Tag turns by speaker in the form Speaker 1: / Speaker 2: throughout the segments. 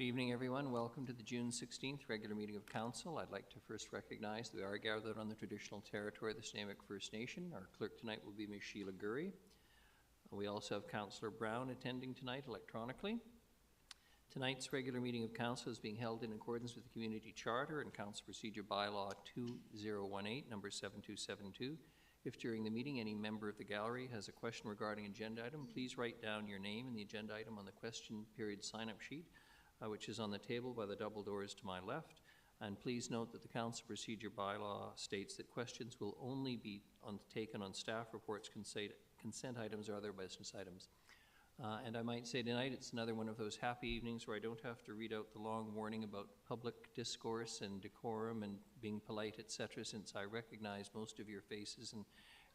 Speaker 1: Good evening, everyone. Welcome to the June 16th regular meeting of Council. I'd like to first recognize that we are gathered on the traditional territory of the Snuneymuxw First Nation. Our clerk tonight will be Ms. Sheila Gurry. We also have Councillor Brown attending tonight electronically. Tonight's regular meeting of Council is being held in accordance with the Community Charter and Council Procedure Bylaw 2018, number 7272. If during the meeting any member of the gallery has a question regarding agenda item, please write down your name and the agenda item on the question period sign-up sheet, which is on the table by the double doors to my left. And please note that the Council Procedure Bylaw states that questions will only be taken on staff reports, consent items, or other business items. And I might say tonight it's another one of those happy evenings where I don't have to read out the long warning about public discourse and decorum and being polite, etc., since I recognize most of your faces and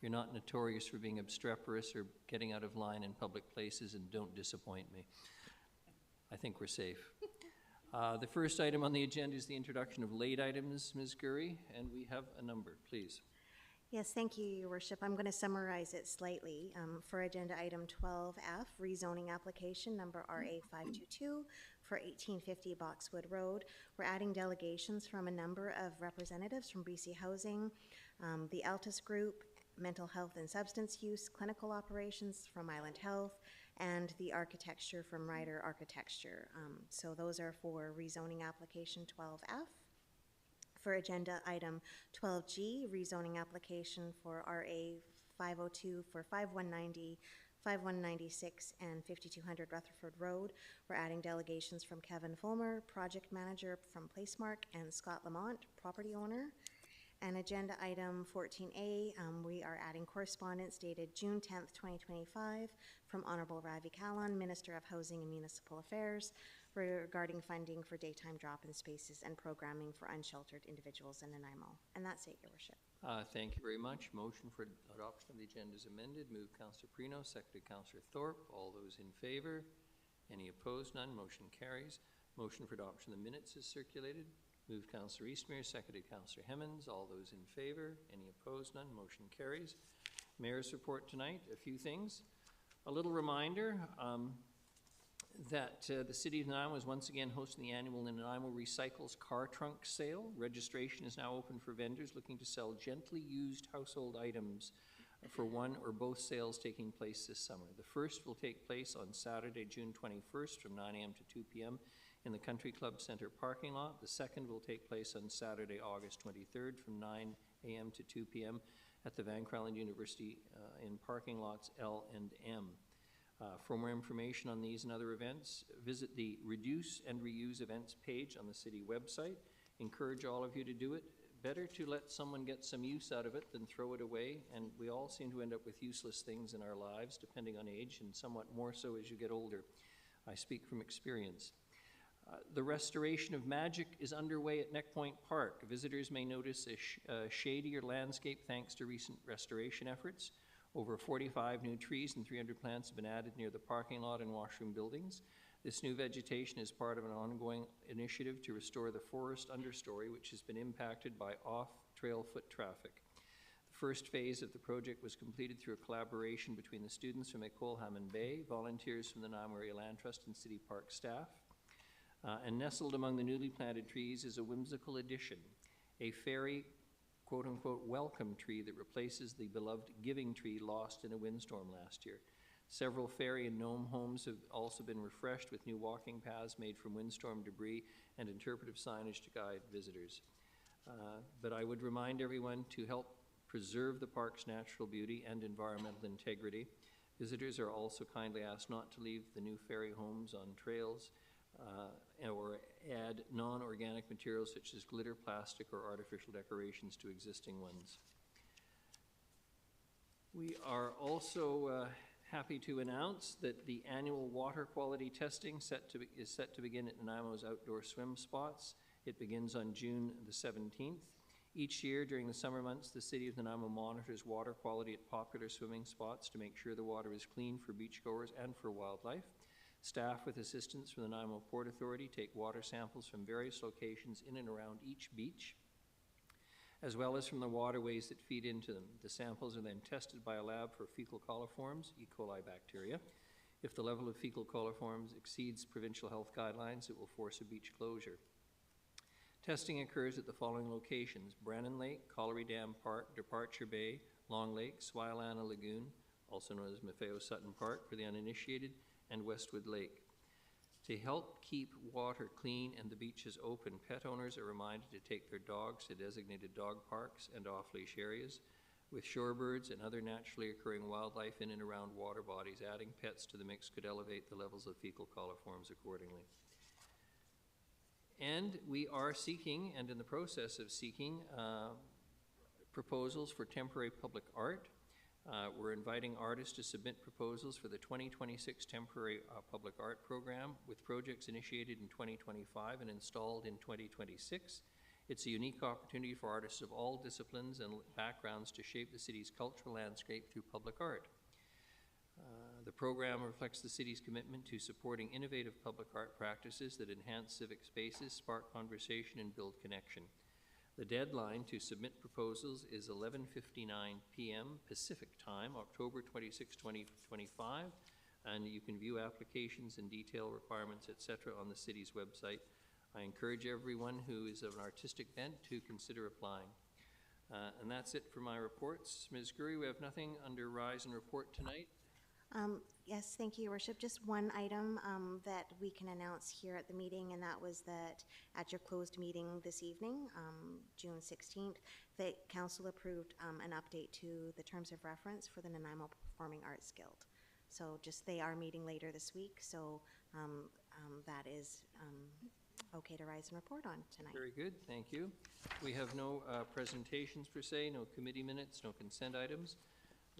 Speaker 1: you're not notorious for being obstreperous or getting out of line in public places, and don't disappoint me. I think we're safe. The first item on the agenda is the introduction of late items, Ms. Gurry, and we have a number, please.
Speaker 2: Yes, thank you, Your Worship. I'm going to summarize it slightly. For agenda item 12F, rezoning application number RA522 for 1850 Boxwood Road. We're adding delegations from a number of representatives from BC Housing, the Altus Group, Mental Health and Substance Use, Clinical Operations from Island Health, and the Architecture from Ryder Architecture. So those are for rezoning application 12F. For agenda item 12G, rezoning application for RA 502 for 5190, 5196, and 5200 Rutherford Road. We're adding delegations from Kevin Fulmer, project manager from Placemark, and Scott Lamont, property owner. And agenda item 14A, we are adding correspondence dated June 10th, 2025 from Honorable Ravi Kahlon, Minister of Housing and Municipal Affairs, regarding funding for daytime drop-in spaces and programming for unsheltered individuals in Nanaimo. And that's it, Your Worship.
Speaker 1: Thank you very much. Motion for adoption of the agenda is amended. Moved Councillor Perino, seconded Councillor Thorpe. All those in favor? Any opposed? None. Motion carries. Motion for adoption of the minutes is circulated. Moved Councillor Eastmere, seconded Councillor Hemmons. All those in favor? Any opposed? None. Motion carries. Mayor's report tonight. A few things. A little reminder that the City of Nanaimo is once again hosting the annual Nanaimo Recycles Car Trunk Sale. Registration is now open for vendors looking to sell gently used household items for one or both sales taking place this summer. The first will take place on Saturday, June 21st from 9 a.m. to 2 p.m. in the Country Club Centre parking lot. The second will take place on Saturday, August 23rd from 9 a.m. to 2 p.m. at the Van Crelin University in parking lots L and M. For more information on these and other events, visit the Reduce and Reuse Events page on the city website. Encourage all of you to do it. Better to let someone get some use out of it than throw it away, and we all seem to end up with useless things in our lives, depending on age, and somewhat more so as you get older. I speak from experience. The restoration of Magic is underway at Neck Point Park. Visitors may notice a shadier landscape thanks to recent restoration efforts. Over 45 new trees and 300 plants have been added near the parking lot and washroom buildings. This new vegetation is part of an ongoing initiative to restore the forest understory, which has been impacted by off-trail foot traffic. The first phase of the project was completed through a collaboration between the students from École Hammond Bay, volunteers from the Nanaimo Area Land Trust, and City Park staff. And nestled among the newly planted trees is a whimsical addition, a fairy quote-unquote welcome tree that replaces the beloved giving tree lost in a windstorm last year. Several fairy and gnome homes have also been refreshed with new walking paths made from windstorm debris and interpretive signage to guide visitors. But I would remind everyone to help preserve the park's natural beauty and environmental integrity. Visitors are also kindly asked not to leave the new fairy homes on trails or add non-organic materials such as glitter, plastic, or artificial decorations to existing ones. We are also happy to announce that the annual water quality testing is set to begin at Nanaimo's outdoor swim spots. It begins on June the 17th. Each year during the summer months, the City of Nanaimo monitors water quality at popular swimming spots to make sure the water is clean for beachgoers and for wildlife. Staff, with assistance from the Nanaimo Port Authority, take water samples from various locations in and around each beach, as well as from the waterways that feed into them. The samples are then tested by a lab for fecal coliforms, E. coli bacteria. If the level of fecal coliforms exceeds provincial health guidelines, it will force a beach closure. Testing occurs at the following locations: Brannan Lake, Colliery Dam Park, Departure Bay, Long Lake, Swilana Lagoon, also known as Maffeo Sutton Park for the uninitiated, and Westwood Lake. To help keep water clean and the beaches open, pet owners are reminded to take their dogs to designated dog parks and off-leash areas. With shorebirds and other naturally occurring wildlife in and around water bodies, adding pets to the mix could elevate the levels of fecal coliforms accordingly. And we are seeking, and in the process of seeking, proposals for temporary public art. We're inviting artists to submit proposals for the 2026 temporary public art program, with projects initiated in 2025 and installed in 2026. It's a unique opportunity for artists of all disciplines and backgrounds to shape the city's cultural landscape through public art. The program reflects the city's commitment to supporting innovative public art practices that enhance civic spaces, spark conversation, and build connection. The deadline to submit proposals is 11:59 p.m. Pacific Time, October 26, 2025, and you can view applications and detail requirements, etc. on the city's website. I encourage everyone who is of an artistic bent to consider applying. And that's it for my reports. Ms. Gurry, we have nothing under Rise and Report tonight.
Speaker 2: Yes, thank you, Your Worship. Just one item that we can announce here at the meeting, and that was that at your closed meeting this evening, June 16th, the council approved an update to the terms of reference for the Nanaimo Performing Arts Guild. So just they are meeting later this week, so that is okay to rise and report on tonight.
Speaker 1: Very good, thank you. We have no presentations per se, no committee minutes, no consent items.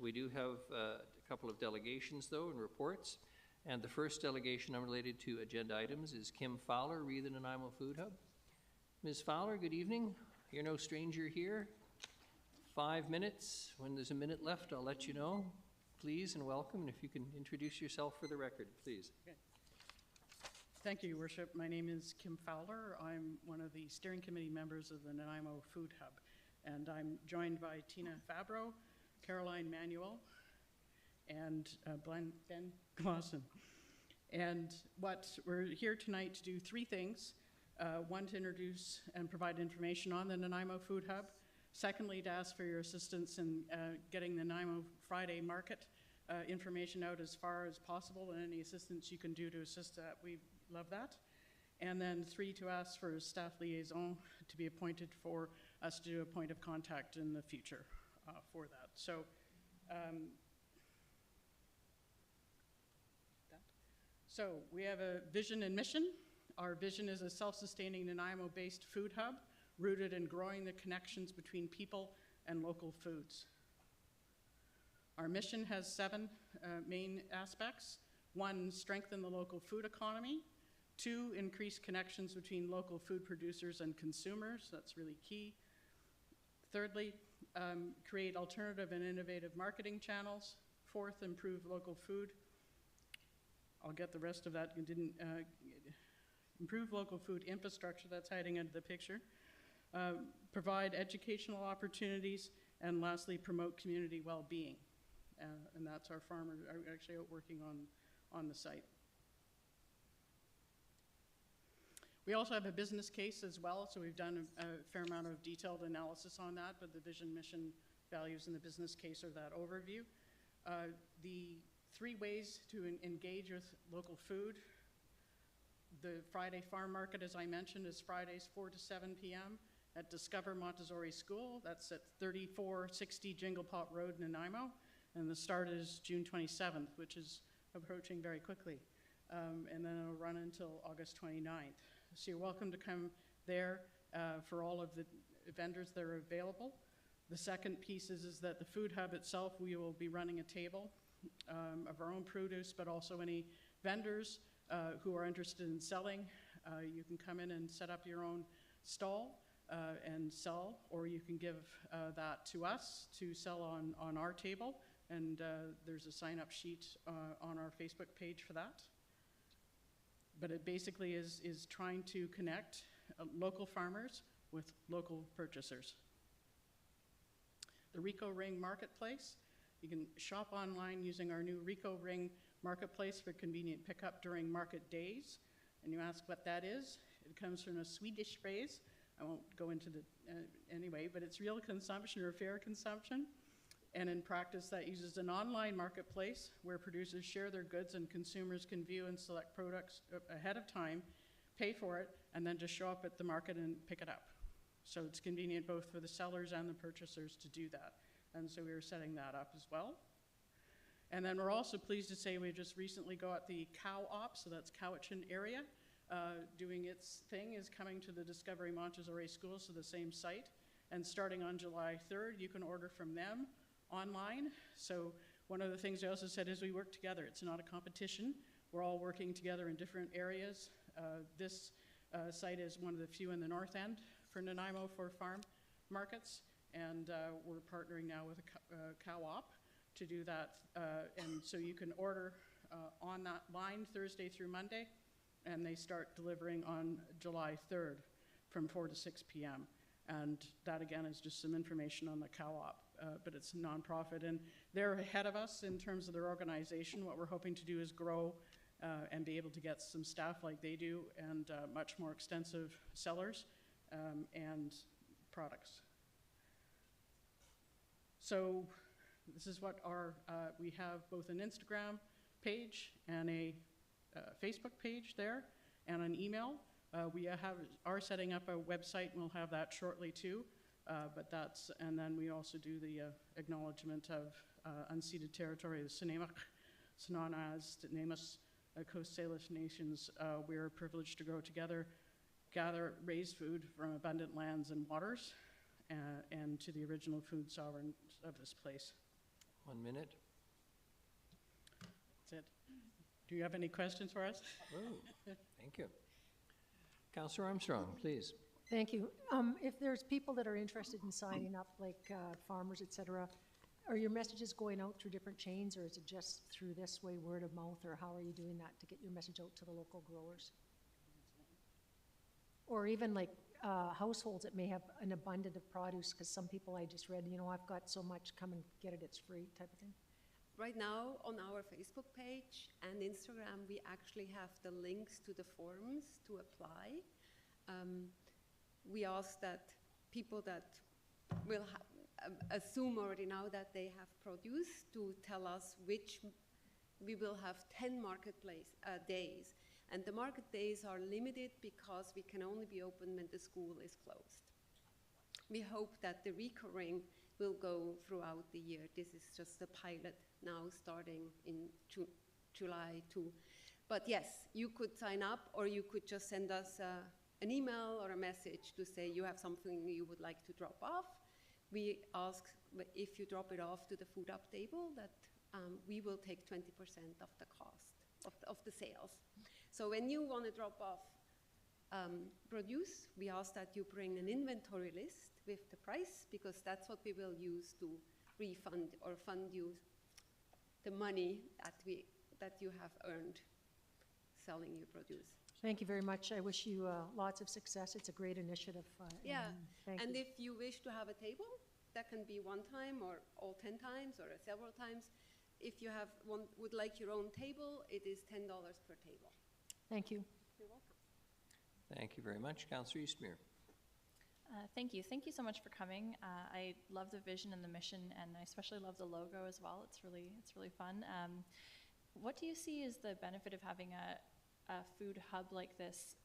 Speaker 1: We do have a couple of delegations, though, and reports. And the first delegation unrelated to agenda items is Kim Fowler, re the Nanaimo Food Hub. Ms. Fowler, good evening. You're no stranger here. 5 minutes. When there's a minute left, I'll let you know. Please and welcome. And if you can introduce yourself for the record, please.
Speaker 3: Okay. Thank you, Your Worship. My name is Kim Fowler. I'm one of the steering committee members of the Nanaimo Food Hub. And I'm joined by Tina Fabro, Caroline Manuel, and Ben Glosson. And we're here tonight to do three things. One, to introduce and provide information on the Nanaimo Food Hub. Secondly, to ask for your assistance in getting the Nanaimo Friday Market information out as far as possible, and any assistance you can do to assist that, we love that. And then three, to ask for a staff liaison to be appointed for us to do a point of contact in the future for that. So we have a vision and mission. Our vision is a self-sustaining Nanaimo-based food hub rooted in growing the connections between people and local foods. Our mission has 7 main aspects. 1, strengthen the local food economy. 2, increase connections between local food producers and consumers. That's really key. Thirdly, create alternative and innovative marketing channels. 4th, improve local food. I'll get the rest of that. You didn't improve local food infrastructure. That's hiding under the picture. Provide educational opportunities, and lastly, promote community well-being. And that's our farmers are actually out working on the site. We also have a business case as well, so we've done a fair amount of detailed analysis on that, but the vision, mission, values, and the business case are that overview. The 3 ways to engage with local food. The Friday Farm Market, as I mentioned, is Fridays 4 to 7 p.m. at Discover Montessori School. That's at 3460 Jinglepot Road, Nanaimo. And the start is June 27th, which is approaching very quickly. And then it'll run until August 29th. So you're welcome to come there for all of the vendors that are available. The second piece is that the food hub itself, we will be running a table of our own produce, but also any vendors who are interested in selling. You can come in and set up your own stall and sell, or you can give that to us to sell on our table. And there's a sign-up sheet on our Facebook page for that. But it basically is trying to connect local farmers with local purchasers. The Rico Ring Marketplace, you can shop online using our new Rico Ring marketplace for convenient pickup during market days. And you ask what that is? It comes from a Swedish phrase. I won't go into the, anyway, but it's real consumption or fair consumption. And in practice, that uses an online marketplace where producers share their goods and consumers can view and select products ahead of time, pay for it, and then just show up at the market and pick it up. So it's convenient both for the sellers and the purchasers to do that. And so we are setting that up as well. And then we're also pleased to say we just recently got the Cow Op, so that's Cowichan area, doing its thing, is coming to the Discovery Montessori School, so the same site. And starting on July 3rd, you can order from them online. So one of the things I also said is we work together. It's not a competition. We're all working together in different areas. This site is one of the few in the north end for Nanaimo for farm markets. And we're partnering now with a Cow Op to do that. And so you can order on that line Thursday through Monday, and they start delivering on July 3rd from 4 to 6 p.m. And that, again, is just some information on the Cow Op, but it's a nonprofit. And they're ahead of us in terms of their organization. What we're hoping to do is grow and be able to get some staff like they do and much more extensive sellers and products. So this is what our, we have both an Instagram page and a Facebook page there and an email. We are setting up a website, and we'll have that shortly too. But that's, and then we also do the acknowledgement of unceded territory, the Sinemak, Sinanas, Namus, Coast Salish nations. We're privileged to grow together, gather, raise food from abundant lands and waters, and to the original food sovereigns of this place.
Speaker 1: 1 minute.
Speaker 3: That's it. Do you have any questions for us?
Speaker 1: Oh, thank you. Councillor Armstrong, please.
Speaker 4: Thank you. If there's people that are interested in signing up, like farmers, et cetera, are your messages going out through different chains, or is it just through this way, word of mouth, or how are you doing that to get your message out to the local growers? Or even like households that may have an abundance of produce, because some people I just read, you know, I've got so much, come and get it, it's free type of thing.
Speaker 5: Right now, on our Facebook page and Instagram, we actually have the links to the forms to apply. We ask that people that will assume already now that they have produce to tell us which. We will have 10 marketplace days. And the market days are limited because we can only be open when the school is closed. We hope that the recurring will go throughout the year. This is just a pilot now starting in July 2. But yes, you could sign up, or you could just send us an email or a message to say you have something you would like to drop off. We ask if you drop it off to the Food Up table that we will take 20% of the cost of the sales. So when you want to drop off produce, we ask that you bring an inventory list with the price, because that's what we will use to refund or fund you the money that you have earned selling your produce.
Speaker 4: Thank you very much. I wish you lots of success. It's a great initiative.
Speaker 5: Yeah, and
Speaker 4: you.
Speaker 5: if you wish to have a table, that can be one time or all 10 times or several times. If you would like your own table, it is $10 per table.
Speaker 4: Thank you.
Speaker 5: You're welcome.
Speaker 1: Thank you very much. Councillor Eastmere.
Speaker 6: Thank you. Thank you so much for coming. I love the vision and the mission, and I especially love the logo as well. It's really fun. What do you see as the benefit of having a food hub like this,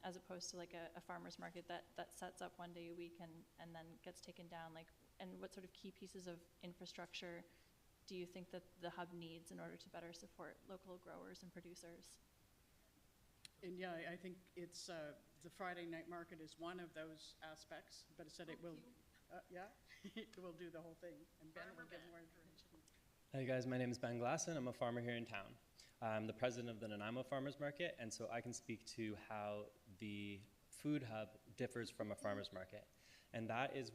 Speaker 6: as opposed to like a farmer's market that sets up one day a week and then gets taken down? Like, and what sort of key pieces of infrastructure do you think that the hub needs in order to better support local growers and producers?
Speaker 3: And yeah, I think it's the Friday night market is one of those aspects, but it said it will, yeah, it will do the whole thing. And Ben will give more information.
Speaker 7: Hey guys, my name is Ben Glassen. I'm a farmer here in town. I'm the president of the Nanaimo Farmers Market, and so I can speak to how the food hub differs from a farmer's market. And that is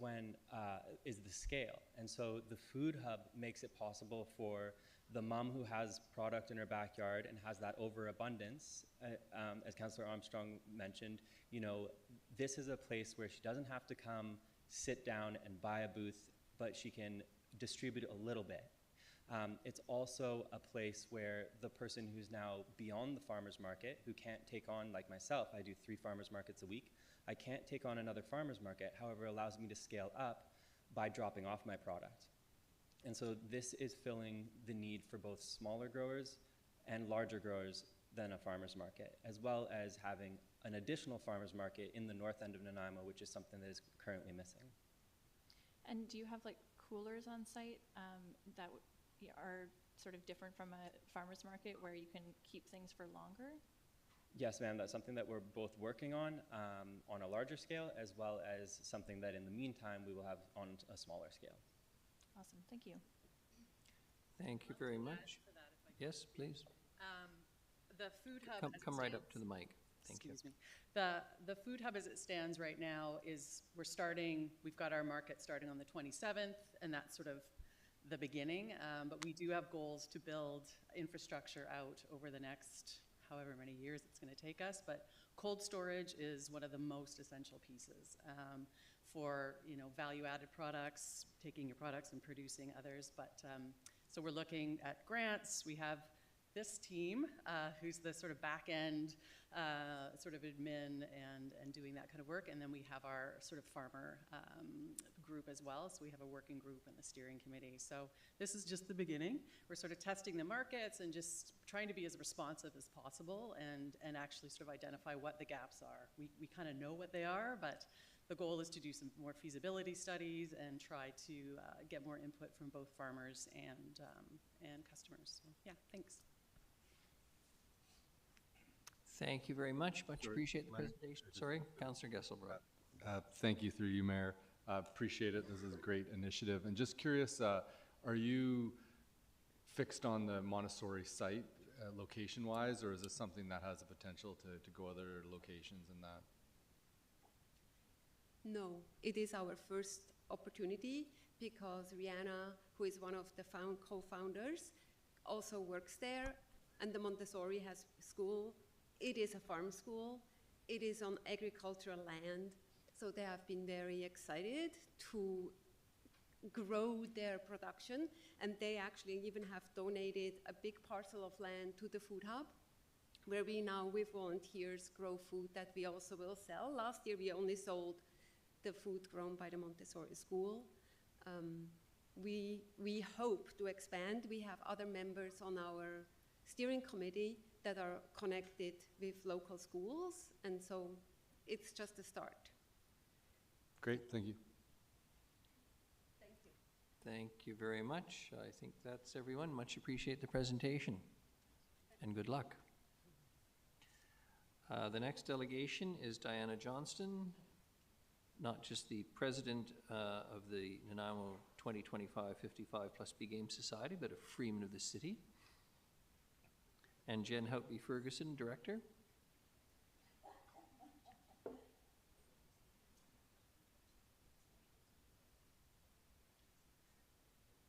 Speaker 7: is the scale. And so the food hub makes it possible for the mom who has product in her backyard and has that overabundance, as Councillor Armstrong mentioned, you know, this is a place where she doesn't have to come sit down and buy a booth, but she can distribute a little bit. It's also a place where the person who's now beyond the farmer's market, who can't take on, like myself, I do 3 farmer's markets a week, I can't take on another farmer's market, however, allows me to scale up by dropping off my product. And so this is filling the need for both smaller growers and larger growers than a farmer's market, as well as having an additional farmer's market in the north end of Nanaimo, which is something that is currently missing.
Speaker 6: And do you have like coolers on site that are sort of different from a farmer's market where you can keep things for longer?
Speaker 7: Yes, ma'am, that's something that we're both working on a larger scale, as well as something that in the meantime we will have on a smaller scale.
Speaker 6: Awesome, thank you.
Speaker 1: Thank you very much. Yes, please.
Speaker 3: The food hub.
Speaker 1: Come right up to the mic. Thank you.
Speaker 3: Excuse me. The food hub as it stands right now is, we've got our market starting on the 27th, and that's sort of the beginning. But we do have goals to build infrastructure out over the next however many years it's going to take us. But cold storage is one of the most essential pieces for value-added products, taking your products and producing others. But so we're looking at grants. We have this team who's the sort of back end sort of admin and doing that kind of work, and then we have our sort of farmer group as well. So we have a working group and the steering committee. So this is just the beginning. We're sort of testing the markets and just trying to be as responsive as possible and actually sort of identify what the gaps are. We kind of know what they are, but the goal is to do some more feasibility studies and try to get more input from both farmers and customers. So yeah, thanks.
Speaker 1: Thank you very much. Much appreciate the presentation. Sorry, Councillor Gesselbrook.
Speaker 8: Thank you, through you, Mayor. Appreciate it. This is a great initiative. And just curious, are you fixed on the Montessori site location-wise, or is this something that has the potential to go other locations in that?
Speaker 5: No, it is our first opportunity because Rihanna, who is one of the co-founders, also works there, and the Montessori has school. It is a farm school. It is on agricultural land. So they have been very excited to grow their production. And they actually even have donated a big parcel of land to the food hub, where we now, with volunteers, grow food that we also will sell. Last year, we only sold the food grown by the Montessori school. We hope to expand. We have other members on our steering committee that are connected with local schools, and so it's just a start.
Speaker 8: Great, thank you.
Speaker 5: Thank you.
Speaker 1: Thank you very much. I think that's everyone. Much appreciate the presentation, and good luck. The next delegation is Diana Johnston, not just the president of the Nanaimo 2025 55 Plus B Game Society, but a Freeman of the city. And Jen Houtby Ferguson, director.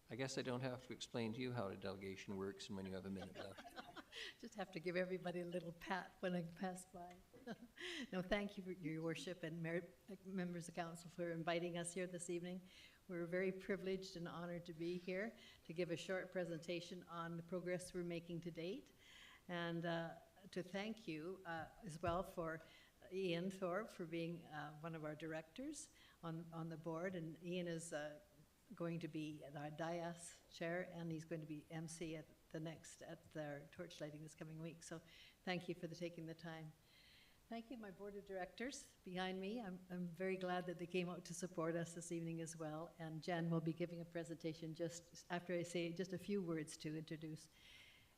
Speaker 1: I guess I don't have to explain to you how a delegation works and when you have a minute left.
Speaker 9: Just have to give everybody a little pat when I pass by. No, thank you, Your Worship, and members of council for inviting us here this evening. We're very privileged and honored to be here to give a short presentation on the progress we're making to date, and to thank you as well for Ian Thorpe for being one of our directors on the board. And Ian is going to be our DIAS chair, and he's going to be MC at their torch lighting this coming week. So thank you for taking the time. Thank you, my board of directors behind me. I'm very glad that they came out to support us this evening as well. And Jen will be giving a presentation just after I say just a few words to introduce.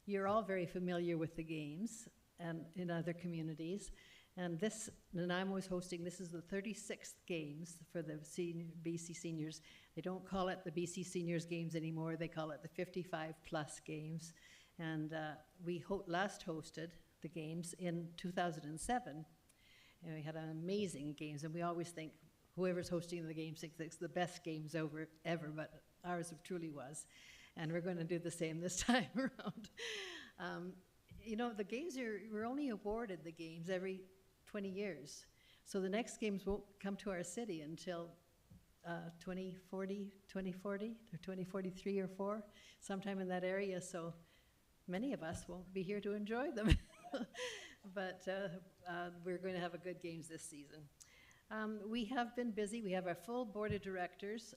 Speaker 9: You're all very familiar with the games and in other communities. And this, Nanaimo is hosting, this is the 36th games for the BC Seniors. They don't call it the BC Seniors Games anymore. They call it the 55 Plus Games. And we last hosted the games in 2007. And we had an amazing games. And we always think whoever's hosting the games thinks it's the best games ever, but ours truly was. And we're going to do the same this time around. You know, the games we're only awarded the games every 20 years. So the next games won't come to our city until 2040 or 2043 or 4, sometime in that area, so many of us won't be here to enjoy them. But we're going to have a good games this season. We have been busy. We have our full board of directors.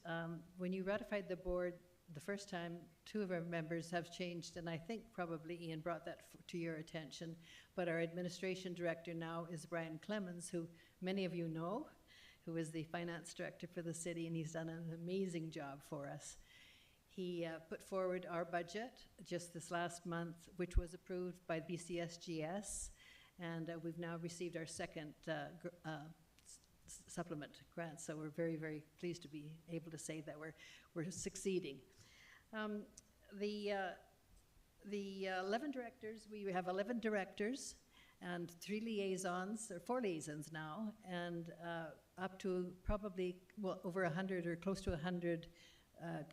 Speaker 9: When you ratified the board the first time, 2 of our members have changed, and I think probably Ian brought that to your attention. But our administration director now is Brian Clemens, who many of you know, who is the finance director for the city, and he's done an amazing job for us. He put forward our budget just this last month, which was approved by BCSGS, and we've now received our second supplement grant, so we're very, very pleased to be able to say that we're succeeding. The 11 directors, we have 11 directors and 3 liaisons, or 4 liaisons now, and up to probably, well, over 100 or close to 100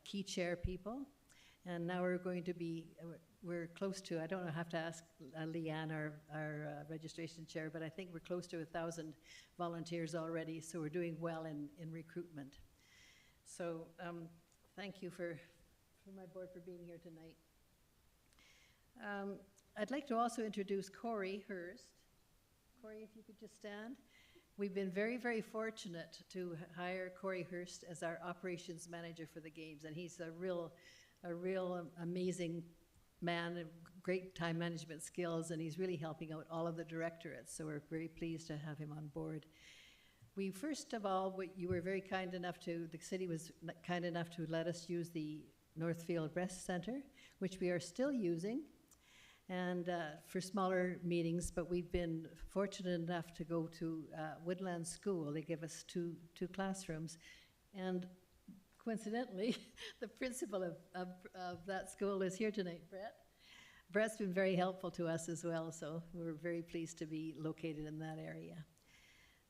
Speaker 9: key chair people. And now we're going to be, we're close to, I don't know, I have to ask Leanne, our registration chair, but I think we're close to 1,000 volunteers already, so we're doing well in recruitment. So thank you for my board for being here tonight. I'd like to also introduce Corey Hurst. Corey, if you could just stand. We've been very, very fortunate to hire Corey Hurst as our operations manager for the games, and he's a real amazing man, great time management skills, and he's really helping out all of the directorates, so we're very pleased to have him on board. We, first of all, you were very kind enough to, the city was kind enough to let us use the Northfield Breast Center, which we are still using, and for smaller meetings, but we've been fortunate enough to go to Woodland School. They give us two classrooms, and coincidentally, the principal of that school is here tonight, Brett. Brett's been very helpful to us as well, so we're very pleased to be located in that area.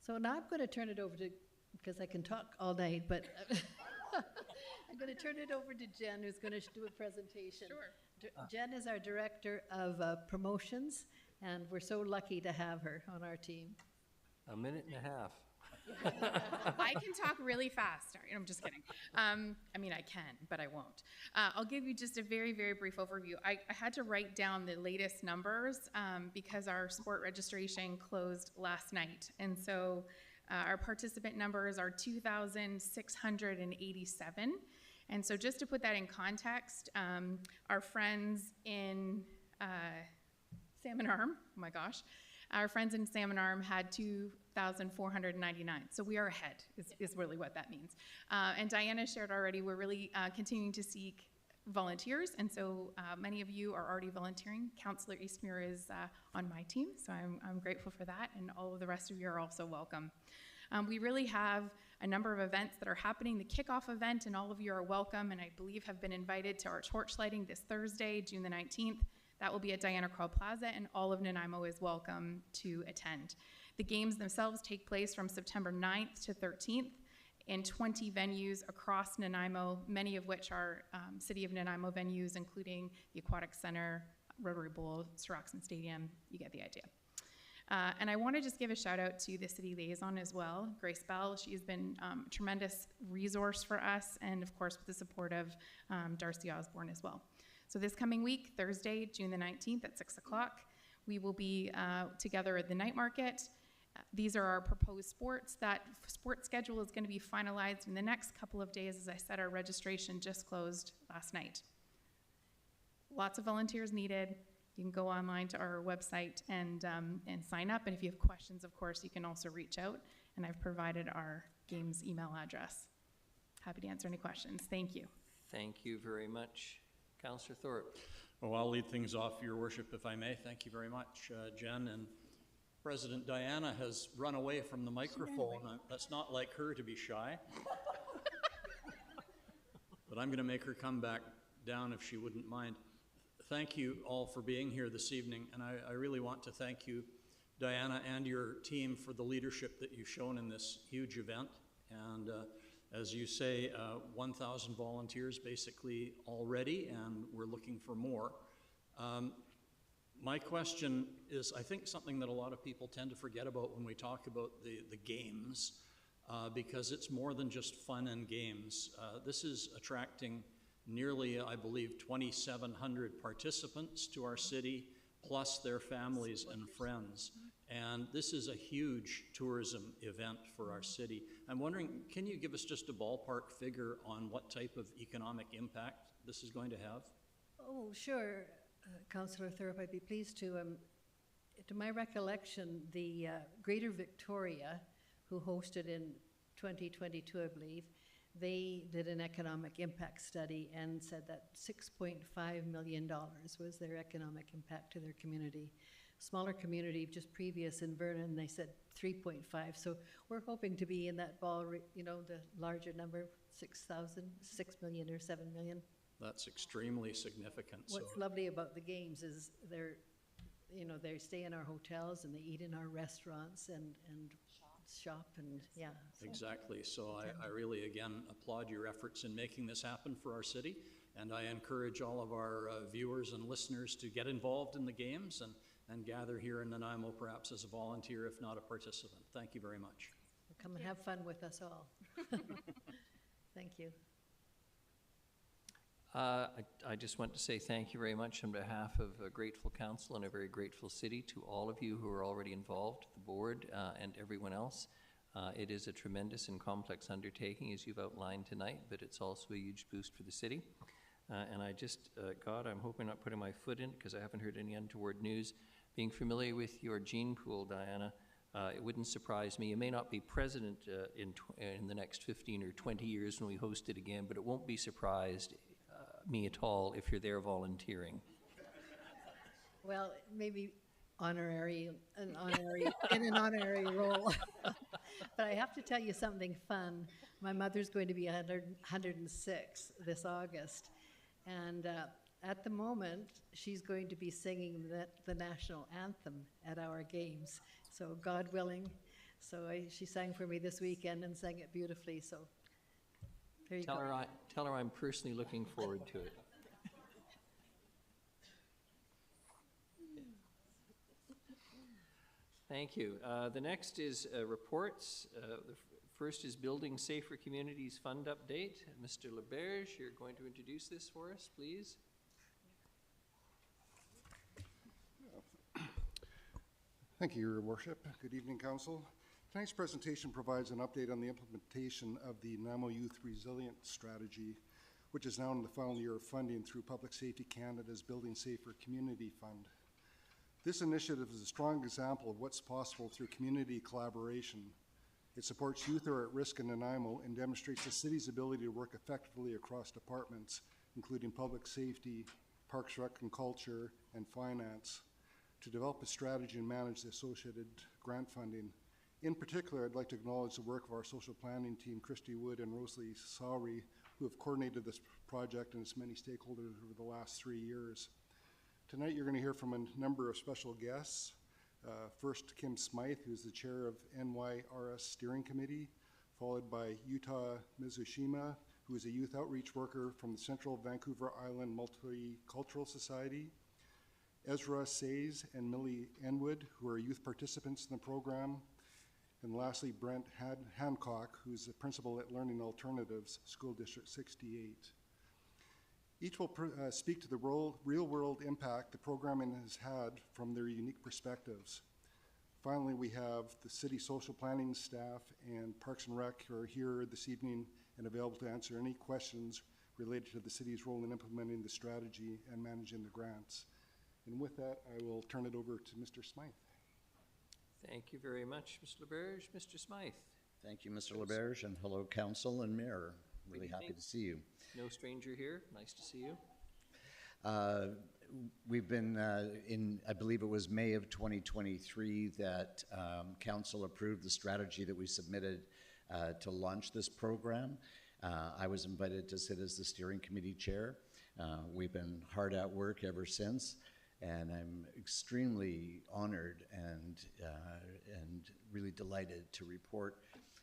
Speaker 9: So now I'm going to turn it over to, because I can talk all night, but I'm going to turn it over to Jen, who's going to do a presentation.
Speaker 10: Sure.
Speaker 9: Jen is our director of promotions, and we're so lucky to have her on our team.
Speaker 1: A minute and a half.
Speaker 10: I can talk really fast. Sorry, I'm just kidding. I mean, I can, but I won't. I'll give you just a very, very brief overview. I had to write down the latest numbers because our sport registration closed last night. And so our participant numbers are 2,687. And so just to put that in context, our friends in Salmon Arm, oh my gosh, our friends in Salmon Arm had 2,499. So we are ahead, is really what that means. And Diana shared already, we're really continuing to seek volunteers. And so many of you are already volunteering. Councillor Eastmuir is on my team, so I'm grateful for that. And all of the rest of you are also welcome. We really have a number of events that are happening. The kickoff event, and all of you are welcome, and I believe have been invited to our torch lighting this Thursday, June the 19th. That will be at Diana Krall Plaza, and all of Nanaimo is welcome to attend. The games themselves take place from September 9th to 13th in 20 venues across Nanaimo, many of which are City of Nanaimo venues, including the Aquatic Center, Rotary Bowl, Soroxon Stadium. You get the idea. And I want to just give a shout out to the city liaison as well, Grace Bell. She has been a tremendous resource for us, and of course with the support of Darcy Osborne as well. So this coming week, Thursday, June the 19th at 6 o'clock, we will be together at the night market. These are our proposed sports. That sports schedule is going to be finalized in the next couple of days. As I said, our registration just closed last night. Lots of volunteers needed. You can go online to our website and sign up. And if you have questions, of course, you can also reach out. And I've provided our games email address. Happy to answer any questions. Thank you.
Speaker 1: Thank you very much. Councillor Thorpe.
Speaker 11: Well, I'll lead things off, Your Worship, if I may. Thank you very much, Jen. And President Diana has run away from the microphone. That's not like her to be shy. But I'm going to make her come back down if she wouldn't mind. Thank you all for being here this evening, and I really want to thank you, Diana, and your team for the leadership that you've shown in this huge event. And as you say, 1,000 volunteers basically already, and we're looking for more. My question is, I think, something that a lot of people tend to forget about when we talk about the games. because it's more than just fun and games. This is attracting nearly, I believe, 2,700 participants to our city, plus their families and friends. And this is a huge tourism event for our city. I'm wondering, can you give us just a ballpark figure on what type of economic impact this is going to have?
Speaker 9: Oh, sure, Councillor Thorpe, I'd be pleased to. To my recollection, the Greater Victoria, who hosted in 2022, I believe, they did an economic impact study and said that $6.5 million was their economic impact to their community. Smaller community just previous in Vernon, they said 3.5. So we're hoping to be in that ball, you know, the larger number, 6 million or 7 million.
Speaker 11: That's extremely significant.
Speaker 9: What's lovely about the games is they're, you know, they stay in our hotels and they eat in our restaurants and shop and, yeah. So.
Speaker 11: Exactly. So I really, again, applaud your efforts in making this happen for our city. And I encourage all of our viewers and listeners to get involved in the games and gather here in Nanaimo, perhaps as a volunteer, if not a participant. Thank you very much.
Speaker 9: Come and have fun with us all. Thank you.
Speaker 1: I just want to say thank you very much on behalf of a grateful council and a very grateful city to all of you who are already involved, the board and everyone else. It is a tremendous and complex undertaking, as you've outlined tonight, but it's also a huge boost for the city. And I just, God, I'm hoping not putting my foot in because I haven't heard any untoward news. Being familiar with your gene pool, Diana, it wouldn't surprise me. You may not be president in the next 15 or 20 years when we host it again, but it won't be surprised me at all if you're there volunteering.
Speaker 9: Well, maybe in an honorary role. But I have to tell you something fun. My mother's going to be 106 this August. And at the moment, she's going to be singing the national anthem at our games. So God willing. So she sang for me this weekend and sang it beautifully. So there you go.
Speaker 1: Tell her I'm personally looking forward to it. Thank you. The next is reports. The first is Building Safer Communities Fund update. Mr. LeBerge, you're going to introduce this for us, please.
Speaker 12: Thank you, Your Worship. Good evening, Council. Tonight's presentation provides an update on the implementation of the Nanaimo Youth Resilience Strategy, which is now in the final year of funding through Public Safety Canada's Building Safer Community Fund. This initiative is a strong example of what's possible through community collaboration. It supports youth who are at risk in Nanaimo and demonstrates the city's ability to work effectively across departments, including public safety, parks, rec and culture, and finance, to develop a strategy and manage the associated grant funding. In particular, I'd like to acknowledge the work of our social planning team, Christy Wood and Rosalie Sowry, who have coordinated this project and its many stakeholders over the last 3 years. Tonight, you're going to hear from a number of special guests. First, Kim Smythe, who's the chair of NYRS Steering Committee, followed by Yuta Mizushima, who is a youth outreach worker from the Central Vancouver Island Multicultural Society, Ezra Says and Millie Enwood, who are youth participants in the program, and lastly, Brent Hancock, who's the principal at Learning Alternatives, School District 68. Each will speak to the real-world impact the programming has had from their unique perspectives. Finally, we have the city social planning staff and Parks and Rec who are here this evening and available to answer any questions related to the city's role in implementing the strategy and managing the grants. And with that, I will turn it over to Mr. Smythe.
Speaker 1: Thank you very much, Mr. LeBerge. Mr. Smythe.
Speaker 13: Thank you, Mr. LeBerge, and hello, Council and Mayor. Really happy to see you.
Speaker 1: No stranger here. Nice to see you.
Speaker 13: We've been I believe it was May of 2023 that Council approved the strategy that we submitted to launch this program. I was invited to sit as the steering committee chair. We've been hard at work ever since, and I'm extremely honored and really delighted to report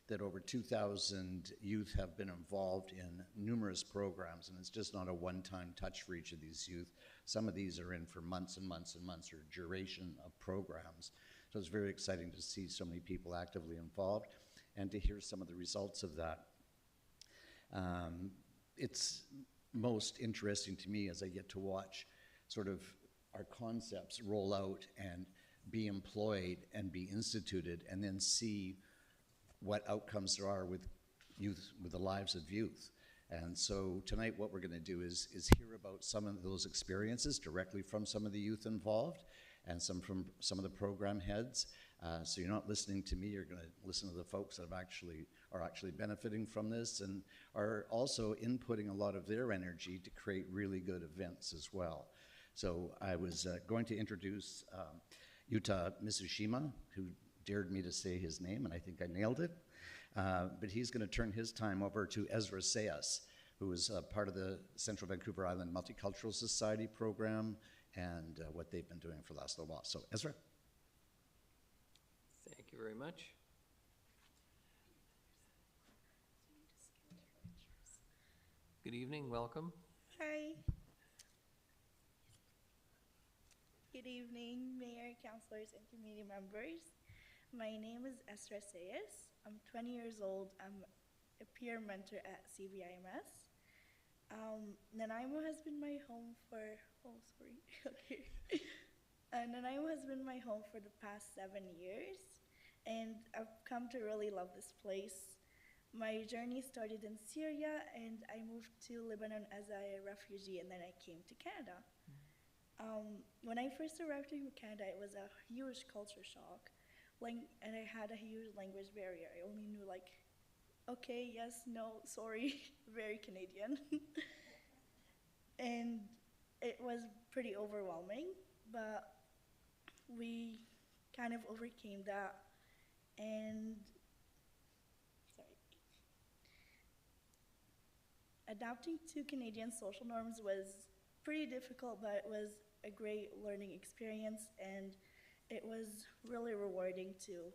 Speaker 13: that over 2,000 youth have been involved in numerous programs, and it's just not a one-time touch for each of these youth. Some of these are in for months and months and months, or duration of programs. So it's very exciting to see so many people actively involved. and to hear some of the results of that. It's most interesting to me as I get to watch sort of our concepts roll out and be employed and be instituted, and then see what outcomes there are with youth, with the lives of youth. And so tonight what we're going to do is hear about some of those experiences directly from some of the youth involved and some from some of the program heads. So you're not listening to me, you're going to listen to the folks that are actually benefiting from this and are also inputting a lot of their energy to create really good events as well. So I was going to introduce Yuta Mitsushima, who dared me to say his name, and I think I nailed it. But he's going to turn his time over to Ezra Sayas, who is part of the Central Vancouver Island Multicultural Society program and what they've been doing for the last little while. So, Ezra.
Speaker 1: Thank you very much. Good evening, welcome.
Speaker 14: Hi. Good evening, Mayor, councilors, and community members. My name is Esra Sayas. I'm 20 years old. I'm a peer mentor at CVIMS. Nanaimo has been my home for, okay. Nanaimo has been my home for the past 7 years, and I've come to really love this place. My journey started in Syria, and I moved to Lebanon as a refugee, and then I came to Canada. When I first arrived in Canada, it was a huge culture shock, and I had a huge language barrier. I only knew like, okay, yes, no, sorry, very Canadian. And it was pretty overwhelming, but we kind of overcame that, and adapting to Canadian social norms was pretty difficult, but it was a great learning experience, and it was really rewarding to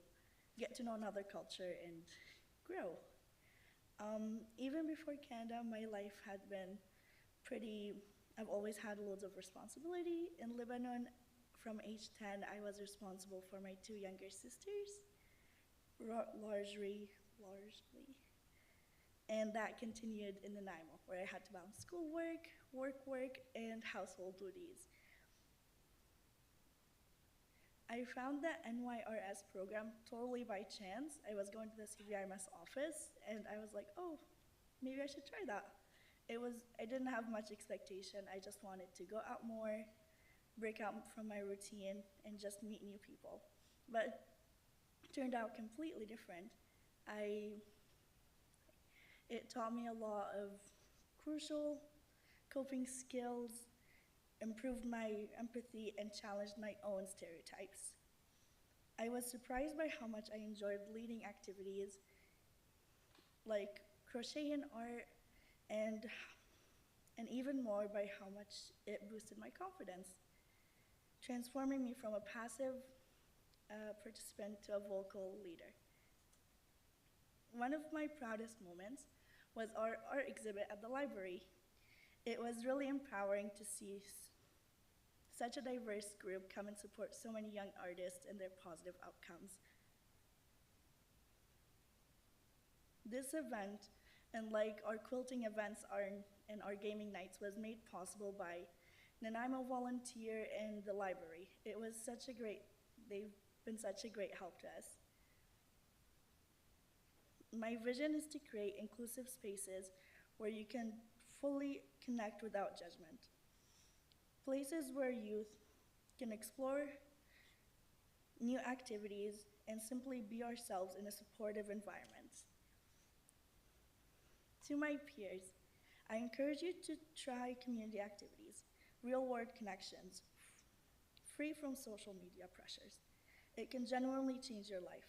Speaker 14: get to know another culture and grow. Even before Canada, my life had been I've always had loads of responsibility. In Lebanon, from age 10, I was responsible for my 2 younger sisters, largely. And that continued in Nanaimo, where I had to balance schoolwork, work, and household duties. I found that NYRS program totally by chance. I was going to the CVIMS office, and I was like, oh, maybe I should try that. I didn't have much expectation. I just wanted to go out more, break out from my routine, and just meet new people. But it turned out completely different. It taught me a lot of crucial coping skills, improved my empathy, and challenged my own stereotypes. I was surprised by how much I enjoyed leading activities like crochet and art, and even more by how much it boosted my confidence, transforming me from a passive participant to a vocal leader. One of my proudest moments was our art exhibit at the library. It was really empowering to see such a diverse group come and support so many young artists and their positive outcomes. This event, and like our quilting events and our gaming nights, was made possible by Nanaimo Volunteer and the library. They've been such a great help to us. My vision is to create inclusive spaces where you can fully connect without judgment. Places where youth can explore new activities and simply be ourselves in a supportive environment. To my peers, I encourage you to try community activities, real-world connections, free from social media pressures. It can genuinely change your life.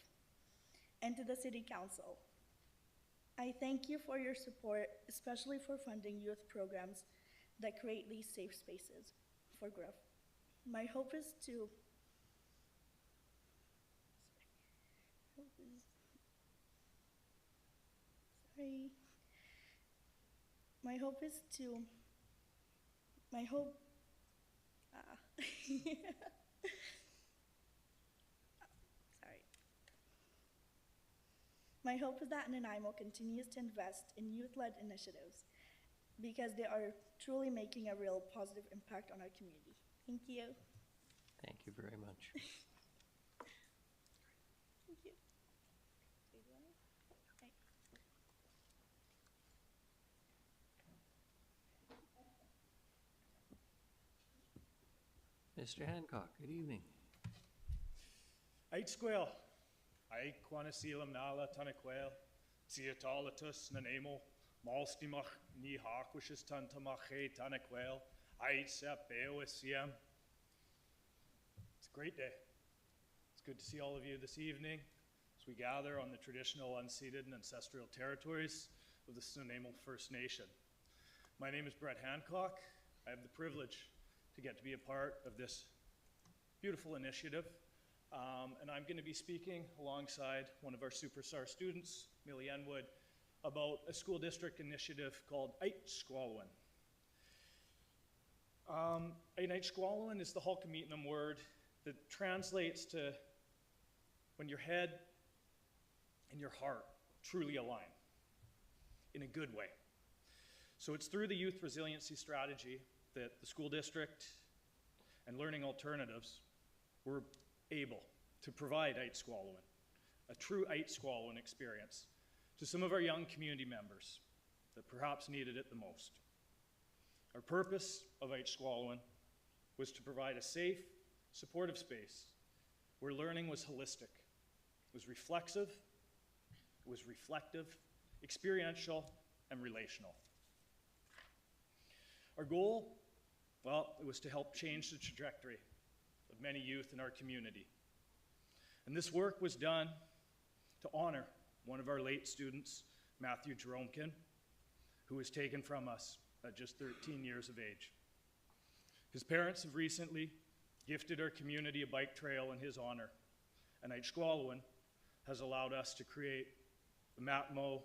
Speaker 14: And to the City Council, I thank you for your support, especially for funding youth programs that create these safe spaces for growth. My hope is to My hope is that Nanaimo continues to invest in youth-led initiatives because they are truly making a real positive impact on our community. Thank you.
Speaker 1: Thank you very much.
Speaker 14: Thank you.
Speaker 1: Mr. Hancock, good evening.
Speaker 15: Ait squel, ai quanasilum nala tanaquel, ciatolatus nanemo, malstimach ni haquishis tantamache tanaquel, ait sep beoisiam. It's a great day. It's good to see all of you this evening as we gather on the traditional unceded and ancestral territories of the Nanaimo First Nation. My name is Brett Hancock. I have the privilege to get to be a part of this beautiful initiative. And I'm going to be speaking alongside one of our superstar students, Millie Enwood, about a school district initiative called Ait Squalwin. Ait Squalwin is the Hulkameetnam word that translates to when your head and your heart truly align in a good way. So it's through the Youth Resiliency Strategy that the school district and Learning Alternatives were able to provide Ait Squalwin, a true Ait Squalwin experience, to some of our young community members that perhaps needed it the most. Our purpose of Ait Squalwin was to provide a safe, supportive space where learning was holistic, was reflexive, was reflective, experiential, and relational. Our goal, well, it was to help change the trajectory of many youth in our community. And this work was done to honor one of our late students, Matthew Jeromkin, who was taken from us at just 13 years of age. His parents have recently gifted our community a bike trail in his honor, and Ait Squalwin has allowed us to create the Matmo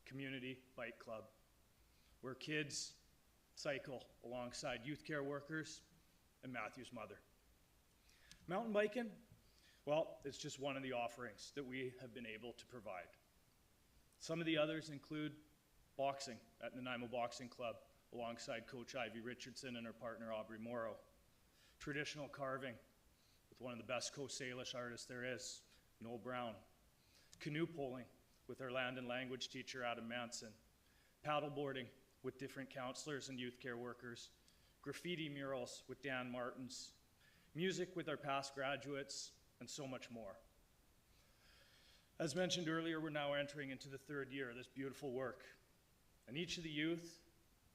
Speaker 15: Community Bike Club, where kids cycle alongside youth care workers and Matthew's mother. Mountain biking, well, it's just one of the offerings that we have been able to provide. Some of the others include boxing at Nanaimo Boxing Club alongside Coach Ivy Richardson and her partner Aubrey Morrow. Traditional carving with one of the best Coast Salish artists there is, Noel Brown. Canoe pulling with our land and language teacher Adam Manson. Paddleboarding with different counselors and youth care workers. Graffiti murals with Dan Martins. Music with our past graduates, and so much more. As mentioned earlier, we're now entering into the third year of this beautiful work. And each of the youth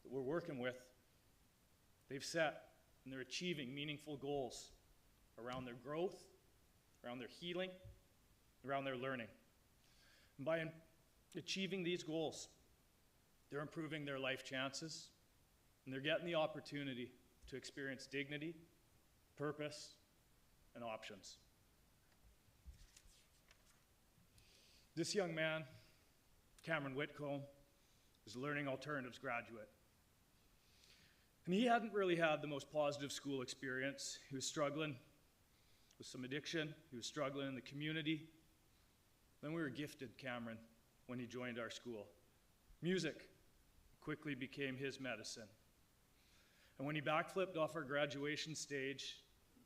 Speaker 15: that we're working with, they've set and they're achieving meaningful goals around their growth, around their healing, around their learning. And by achieving these goals, they're improving their life chances, and they're getting the opportunity to experience dignity, purpose, and options. This young man, Cameron Whitcomb, is a Learning Alternatives graduate. And he hadn't really had the most positive school experience. He was struggling with some addiction. He was struggling in the community. Then we were gifted Cameron when he joined our school. Music quickly became his medicine. And when he backflipped off our graduation stage,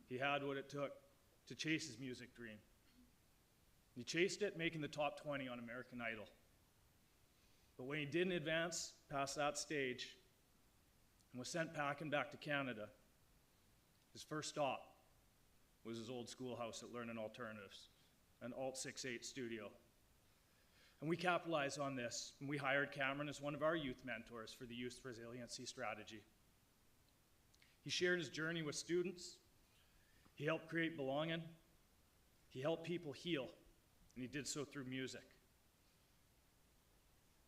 Speaker 15: he had what it took to chase his music dream. He chased it, making the top 20 on American Idol. But when he didn't advance past that stage and was sent packing back to Canada, his first stop was his old schoolhouse at Learning Alternatives, an Alt 68 studio. And we capitalized on this, and we hired Cameron as one of our youth mentors for the Youth Resiliency Strategy. He shared his journey with students. He helped create belonging. He helped people heal, and he did so through music.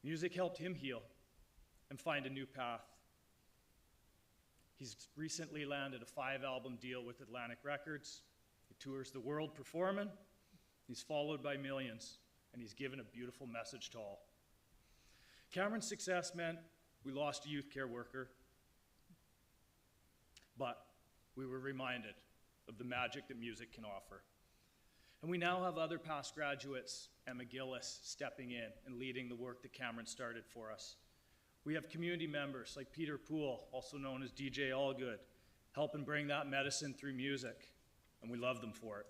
Speaker 15: Music helped him heal and find a new path. He's recently landed a 5-album deal with Atlantic Records. He tours the world performing. He's followed by millions, and he's given a beautiful message to all. Cameron's success meant we lost a youth care worker, but we were reminded of the magic that music can offer. And we now have other past graduates, Emma Gillis, stepping in and leading the work that Cameron started for us. We have community members like Peter Poole, also known as DJ Allgood, helping bring that medicine through music, and we love them for it.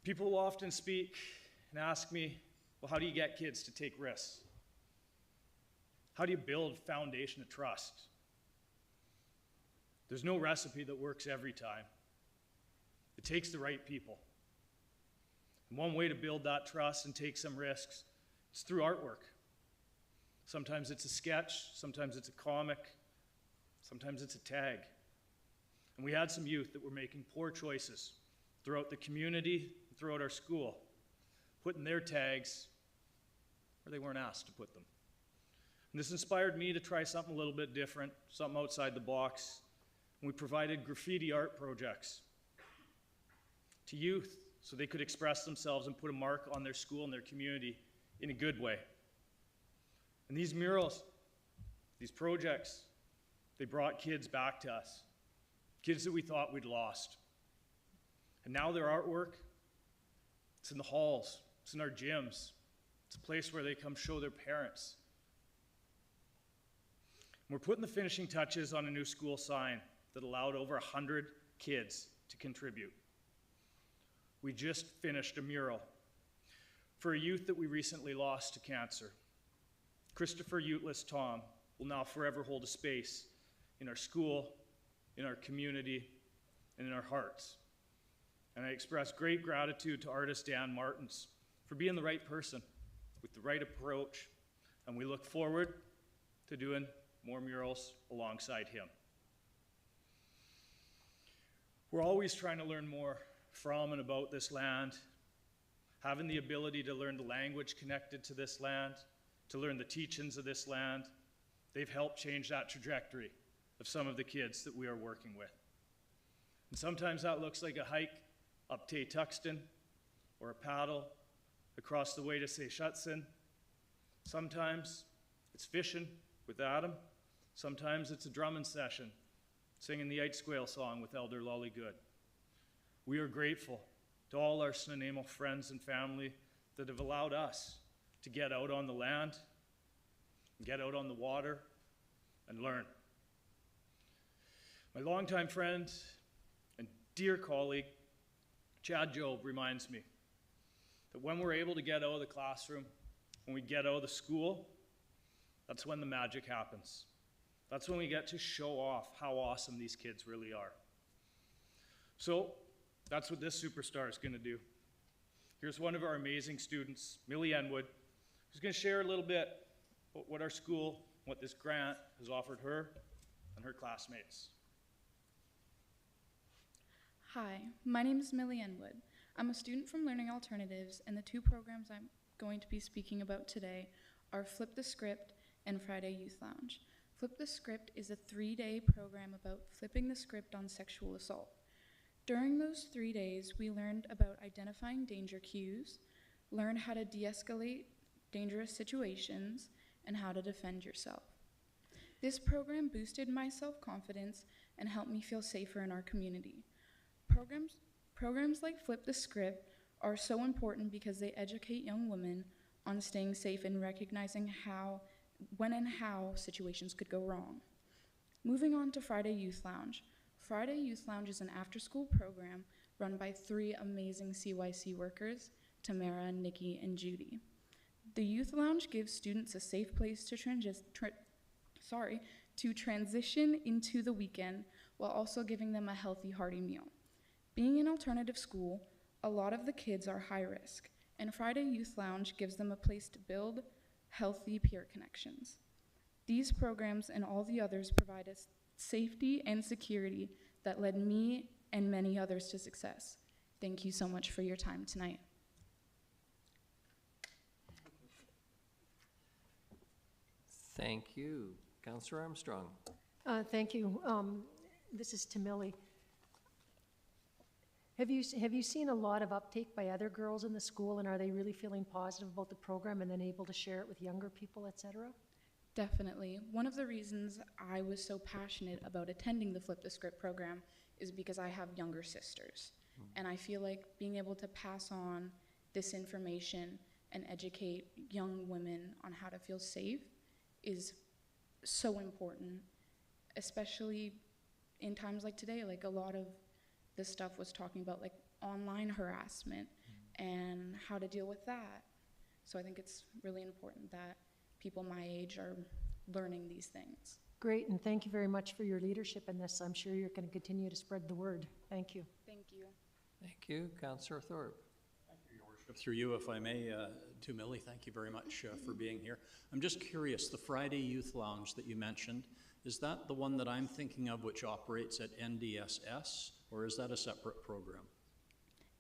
Speaker 15: People will often speak and ask me, well, how do you get kids to take risks? How do you build a foundation of trust? There's no recipe that works every time. It takes the right people. And one way to build that trust and take some risks is through artwork. Sometimes it's a sketch, sometimes it's a comic, sometimes it's a tag. And we had some youth that were making poor choices throughout the community, throughout our school, putting their tags where they weren't asked to put them. And this inspired me to try something a little bit different, something outside the box. And we provided graffiti art projects to youth so they could express themselves and put a mark on their school and their community in a good way. And these murals, these projects, they brought kids back to us, kids that we thought we'd lost. And now their artwork, it's in the halls, it's in our gyms, it's a place where they come show their parents. And we're putting the finishing touches on a new school sign that allowed over 100 kids to contribute. We just finished a mural for a youth that we recently lost to cancer. Christopher Uteless Tom will now forever hold a space in our school, in our community, and in our hearts. And I express great gratitude to artist Dan Martins for being the right person with the right approach, and we look forward to doing more murals alongside him. We're always trying to learn more from and about this land, having the ability to learn the language connected to this land, to learn the teachings of this land. They've helped change that trajectory of some of the kids that we are working with. And sometimes that looks like a hike up Tay Tuxton or a paddle across the way to Seychutson. Sometimes it's fishing with Adam. Sometimes it's a drumming session, singing the Eidsquale song with Elder Lolly Good. We are grateful to all our Snuneymuxw friends and family that have allowed us to get out on the land, get out on the water, and learn. My longtime friend and dear colleague, Chad Job, reminds me that when we're able to get out of the classroom, when we get out of the school, that's when the magic happens. That's when we get to show off how awesome these kids really are. So that's what this superstar is going to do. Here's one of our amazing students, Millie Enwood, who's going to share a little bit about what our school, what this grant has offered her and her classmates.
Speaker 16: Hi, my name is Millie Enwood. I'm a student from Learning Alternatives, and the two programs I'm going to be speaking about today are Flip the Script and Friday Youth Lounge. Flip the Script is a 3-day program about flipping the script on sexual assault. During those 3 days, we learned about identifying danger cues, learned how to de-escalate dangerous situations, and how to defend yourself. This program boosted my self-confidence and helped me feel safer in our community. Programs like Flip the Script are so important because they educate young women on staying safe and recognizing when and how situations could go wrong. Moving on to Friday Youth Lounge. Friday Youth Lounge is an after-school program run by 3 amazing CYC workers, Tamara, Nikki, and Judy. The Youth Lounge gives students a safe place to transition into the weekend while also giving them a healthy, hearty meal. Being an alternative school, a lot of the kids are high risk, and Friday Youth Lounge gives them a place to build healthy peer connections. These programs and all the others provide us safety and security that led me and many others to success. Thank you so much for your time tonight.
Speaker 1: Thank you. Councillor Armstrong.
Speaker 4: Thank you. This is to Millie. Have you seen a lot of uptake by other girls in the school, and are they really feeling positive about the program and then able to share it with younger people, et cetera?
Speaker 16: Definitely. One of the reasons I was so passionate about attending the Flip the Script program is because I have younger sisters. And I feel like being able to pass on this information and educate young women on how to feel safe is so important, especially in times like today. Like, a lot of this stuff was talking about like online harassment and how to deal with that. So I think it's really important that people my age are learning these things.
Speaker 4: Great, and thank you very much for your leadership in this. I'm sure you're going to continue to spread the word. Thank you.
Speaker 16: Thank you.
Speaker 1: Thank you. Councillor Thorpe.
Speaker 11: Through you, if I may, to Millie, thank you very much for being here. I'm just curious, the Friday Youth Lounge that you mentioned, is that the one that I'm thinking of which operates at NDSS, or is that a separate program?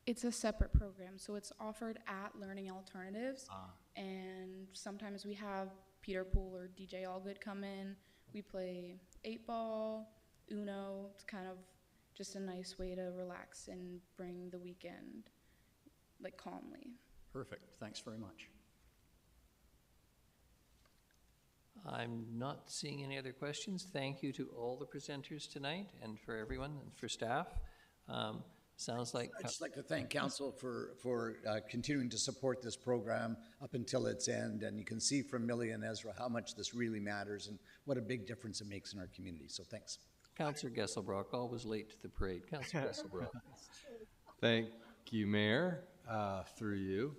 Speaker 16: It's a separate program, so it's offered at Learning Alternatives, and sometimes we have Peter Poole or DJ Allgood come in. We play 8-ball, Uno. It's kind of just a nice way to relax and bring the weekend like calmly.
Speaker 11: Perfect. Thanks very much.
Speaker 1: I'm not seeing any other questions. Thank you to all the presenters tonight and for everyone and for staff. Sounds like...
Speaker 13: I'd just like to thank Council for continuing to support this program up until its end. And you can see from Millie and Ezra how much this really matters and what a big difference it makes in our community. So thanks.
Speaker 1: Councillor Gesselbrock, always late to the parade. Councillor Gesselbrock.
Speaker 8: Thank you, Mayor, through you.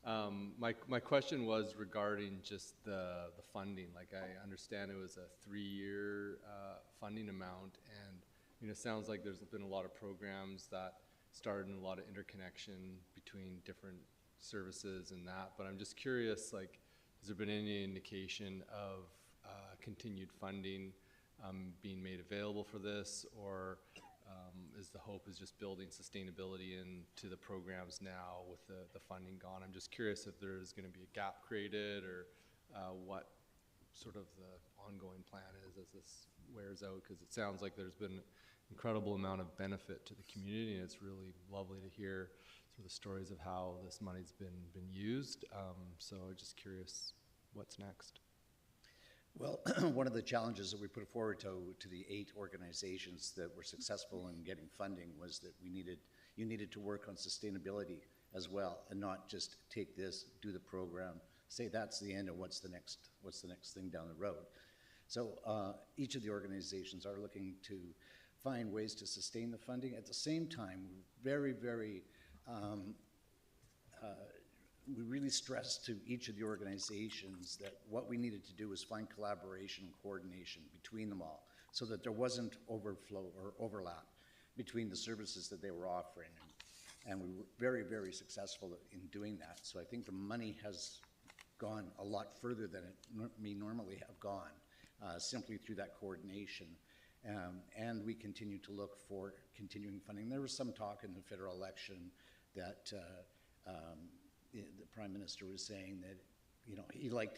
Speaker 8: My question was regarding just the funding. Like, I understand it was a 3-year funding amount, and it sounds like there's been a lot of programs that started and a lot of interconnection between different services and that. But I'm just curious, like, has there been any indication of continued funding being made available for this, or is the hope is just building sustainability into the programs now with the funding gone? I'm just curious if there's going to be a gap created, or what sort of the ongoing plan is as this wears out, because it sounds like there's been an incredible amount of benefit to the community, and it's really lovely to hear sort of the stories of how this money's been used. So I'm just curious what's next.
Speaker 13: Well, one of the challenges that we put forward to the 8 organizations that were successful in getting funding was that you needed to work on sustainability as well, and not just take this, do the program, say that's the end, and what's the next thing down the road. So each of the organizations are looking to find ways to sustain the funding. At the same time, very, very we really stressed to each of the organizations that what we needed to do was find collaboration and coordination between them all, so that there wasn't overflow or overlap between the services that they were offering. And we were very, very successful in doing that. So I think the money has gone a lot further than it may normally have gone, simply through that coordination. And we continue to look for continuing funding. There was some talk in the federal election that the Prime Minister was saying that,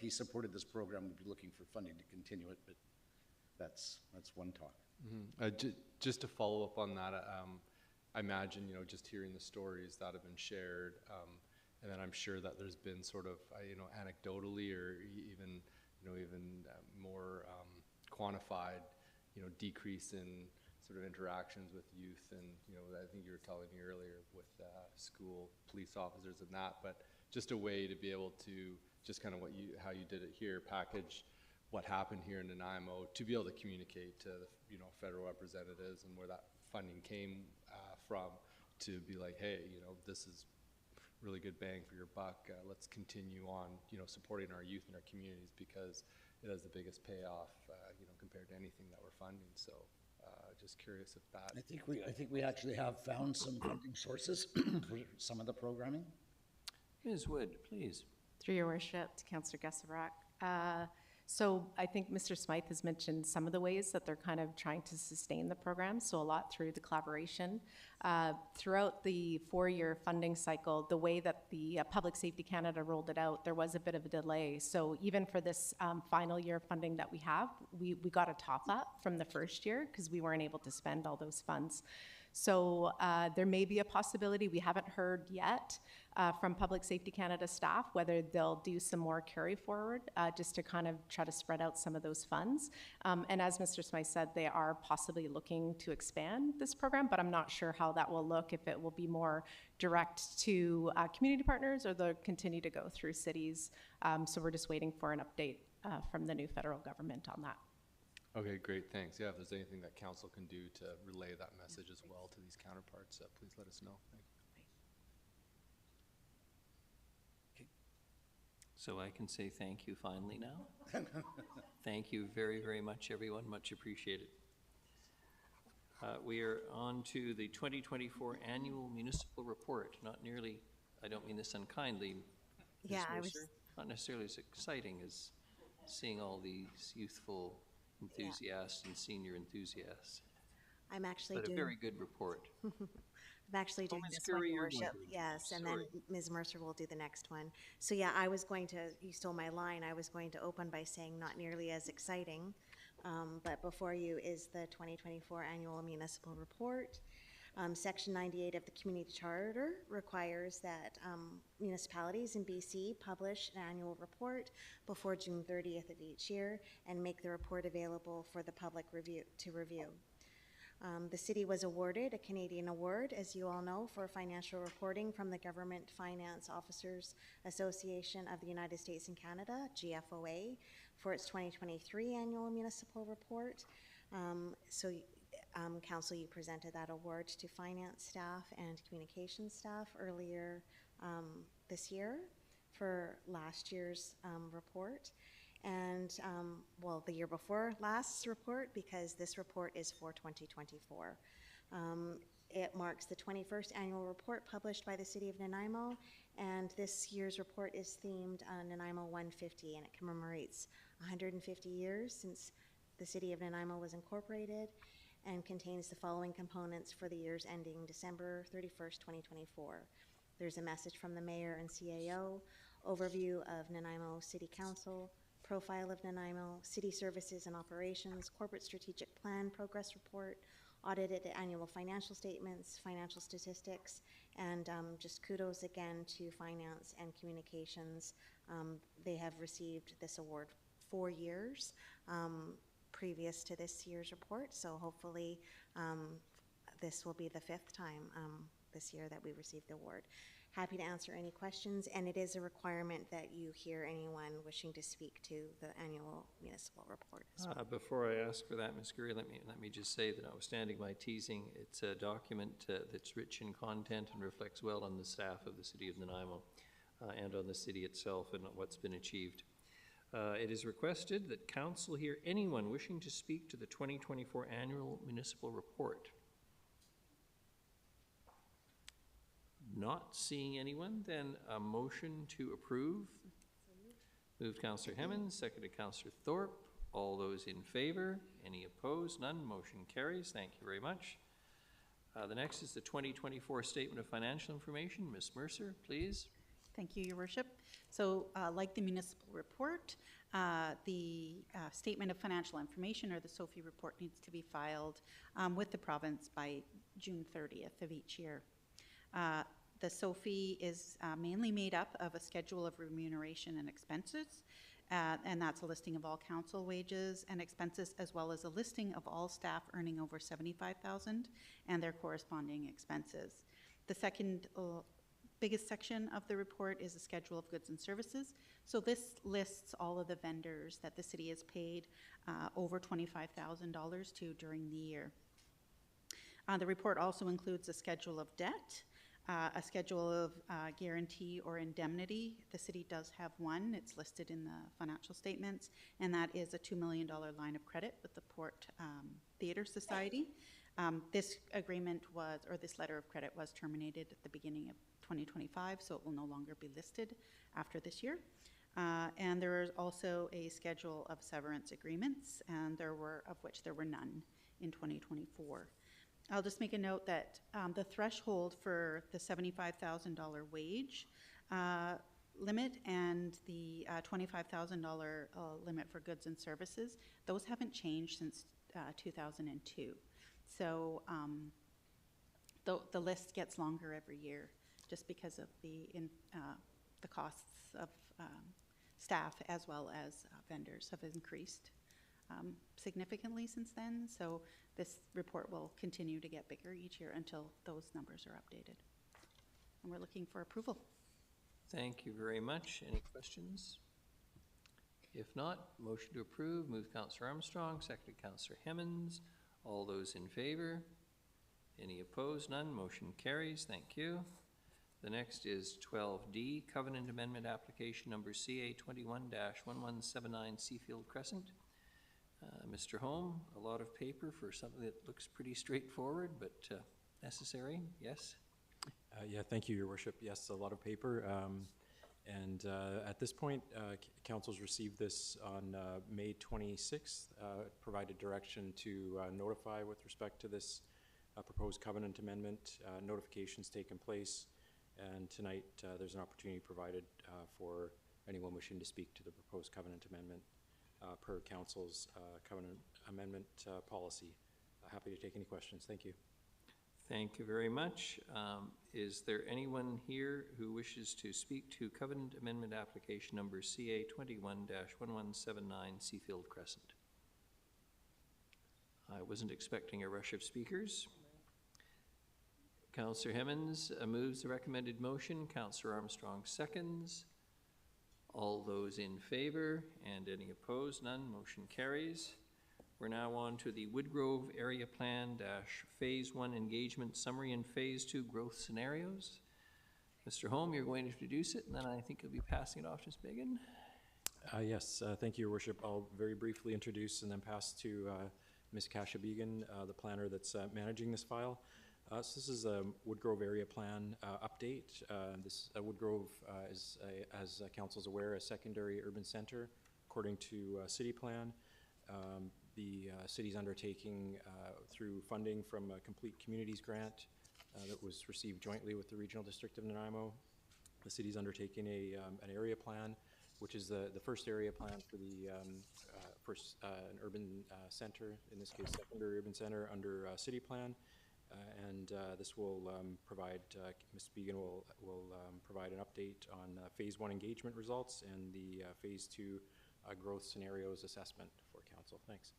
Speaker 13: he supported this program, would be looking for funding to continue it, but that's one talk.
Speaker 8: Just to follow up on that, I imagine, just hearing the stories that have been shared, and then I'm sure that there's been sort of, anecdotally or even more quantified, decrease in sort of interactions with youth, and I think you were telling me earlier with school police officers and that, but just a way to be able to just kind of how you did it here, package what happened here in Nanaimo, to be able to communicate to the federal representatives and where that funding came from, to be like, hey, this is really good bang for your buck. Let's continue on, supporting our youth and our communities, because it has the biggest payoff, compared to anything that we're funding. So. Just curious if that...
Speaker 13: I think we actually have found some funding sources for some of the programming.
Speaker 1: Ms. Wood, please.
Speaker 17: Through your worship, to Councillor Gesselbrock. So I think Mr. Smythe has mentioned some of the ways that they're kind of trying to sustain the program, so a lot through the collaboration. Throughout the 4-year funding cycle, the way that the Public Safety Canada rolled it out, there was a bit of a delay. So even for this final year funding that we have, we got a top up from the first year because we weren't able to spend all those funds. So there may be a possibility, we haven't heard yet from Public Safety Canada staff, whether they'll do some more carry forward just to kind of try to spread out some of those funds. And as Mr. Smythe said, they are possibly looking to expand this program, but I'm not sure how that will look, if it will be more direct to community partners or they'll continue to go through cities. So we're just waiting for an update from the new federal government on that.
Speaker 8: Okay, great, thanks. Yeah, if there's anything that council can do to relay that message as well to these counterparts, please let us know. Thank you.
Speaker 1: So I can say thank you finally now. Thank you very, very much, everyone. Much appreciated. We are on to the 2024 Annual Municipal Report. Not nearly, I don't mean this unkindly, Ms.
Speaker 2: Yeah, I
Speaker 1: Mercer,
Speaker 2: was-
Speaker 1: not necessarily as exciting as seeing all these youthful enthusiasts and senior enthusiasts.
Speaker 2: I'm actually
Speaker 1: But
Speaker 2: doing.
Speaker 1: a very good report.
Speaker 2: I'm actually doing
Speaker 1: Ms.
Speaker 2: this one,
Speaker 1: Curry,
Speaker 2: Your
Speaker 1: you're going
Speaker 2: Worship.
Speaker 1: to introduce.
Speaker 2: Yes, and then
Speaker 1: Sorry.
Speaker 2: Ms. Mercer will do the next one. So yeah, I was going to, you stole my line, I was going to open by saying not nearly as exciting. But before you is the 2024 Annual Municipal Report. Section 98 of the Community Charter requires that municipalities in BC publish an annual report before June 30th of each year and make the report available for the public to review. The city was awarded a Canadian Award, as you all know, for financial reporting from the Government Finance Officers Association of the United States and Canada, GFOA, for its 2023 Annual Municipal Report. Council, you presented that award to finance staff and communications staff earlier this year for last year's report. And, well, the year before last's report, because this report is for 2024. It marks the 21st annual report published by the City of Nanaimo, and this year's report is themed Nanaimo 150, and it commemorates 150 years since the City of Nanaimo was incorporated, and contains the following components for the years ending December 31st, 2024. There's a message from the Mayor and CAO, overview of Nanaimo City Council, profile of Nanaimo, city services and operations, corporate strategic plan progress report, audited annual financial statements, financial statistics, and just kudos again to finance and communications. They have received this award 4 years previous to this year's report, so hopefully this will be the 5th time this year that we received the award. Happy to answer any questions, and it is a requirement that you hear anyone wishing to speak to the annual municipal report as well.
Speaker 1: Before I ask for that, Ms. Curry, let me just say that notwithstanding my teasing, it's a document that's rich in content and reflects well on the staff of the City of Nanaimo and on the city itself and what's been achieved. It is requested that council hear anyone wishing to speak to the 2024 Annual Municipal Report. Not seeing anyone, then a motion to approve. Moved Councillor Hemmons, seconded Councillor Thorpe. All those in favor? Any opposed? None. Motion carries. Thank you very much. The next is the 2024 Statement of Financial Information. Ms. Mercer, please.
Speaker 18: Thank you, Your Worship. So like the municipal report, the Statement of Financial Information, or the SOFI report, needs to be filed with the province by June 30th of each year. The SOFI is mainly made up of a schedule of remuneration and expenses, and that's a listing of all council wages and expenses, as well as a listing of all staff earning over $75,000 and their corresponding expenses. The second biggest section of the report is a schedule of goods and services. So this lists all of the vendors that the city has paid over $25,000 to during the year. The report also includes a schedule of debt, a schedule of guarantee or indemnity. The city does have one. It's listed in the financial statements, and that is a $2 million line of credit with the Port Theatre Society. This agreement was, or this letter of credit was terminated at the beginning of 2025, so it will no longer be listed after this year. And there is also a schedule of severance agreements, and of which there were none in 2024. I'll just make a note that the threshold for the $75,000 wage limit and the $25,000 limit for goods and services, those haven't changed since 2002. So the list gets longer every year, just because of the costs of staff as well as vendors have increased significantly since then. So this report will continue to get bigger each year until those numbers are updated. And we're looking for approval.
Speaker 1: Thank you very much. Any questions? If not, motion to approve. Move Councillor Armstrong, seconded Councillor Hemmens. All those in favor? Any opposed? None. Motion carries. Thank you. The next is 12D, Covenant Amendment Application Number CA 21-1179 Seafield Crescent. Mr. Holm, a lot of paper for something that looks pretty straightforward, but necessary. Yes?
Speaker 19: Yeah, thank you, Your Worship. Yes, a lot of paper. At this point, Council's received this on May 26th, provided direction to notify with respect to this proposed covenant amendment. Notifications taken place, and tonight there's an opportunity provided for anyone wishing to speak to the proposed covenant amendment per Council's covenant amendment policy. Happy to take any questions. Thank you.
Speaker 1: Thank you very much. Is there anyone here who wishes to speak to Covenant Amendment Application Number CA 21-1179 Seafield Crescent? I wasn't expecting a rush of speakers. Councillor Hemmens moves the recommended motion. Councillor Armstrong seconds. All those in favor and any opposed? None. Motion carries. We're now on to the Woodgrove Area Plan Phase 1 Engagement Summary and Phase 2 Growth Scenarios. Mr. Holm, you're going to introduce it, and then I think you'll be passing it off to Ms. Biggin.
Speaker 19: Yes, thank you, Your Worship. I'll very briefly introduce and then pass to Ms. Kasia Began, the planner that's managing this file. So this is a Woodgrove Area Plan update. Woodgrove is, as Council's aware, a secondary urban center according to City Plan. The city's undertaking through funding from a Complete Communities grant that was received jointly with the Regional District of Nanaimo. The city's undertaking an area plan, which is the first area plan for the an urban center, in this case secondary urban center under City Plan. This will provide, Ms. Began will provide an update on Phase 1 engagement results and the Phase 2 growth scenarios assessment for Council. Thanks.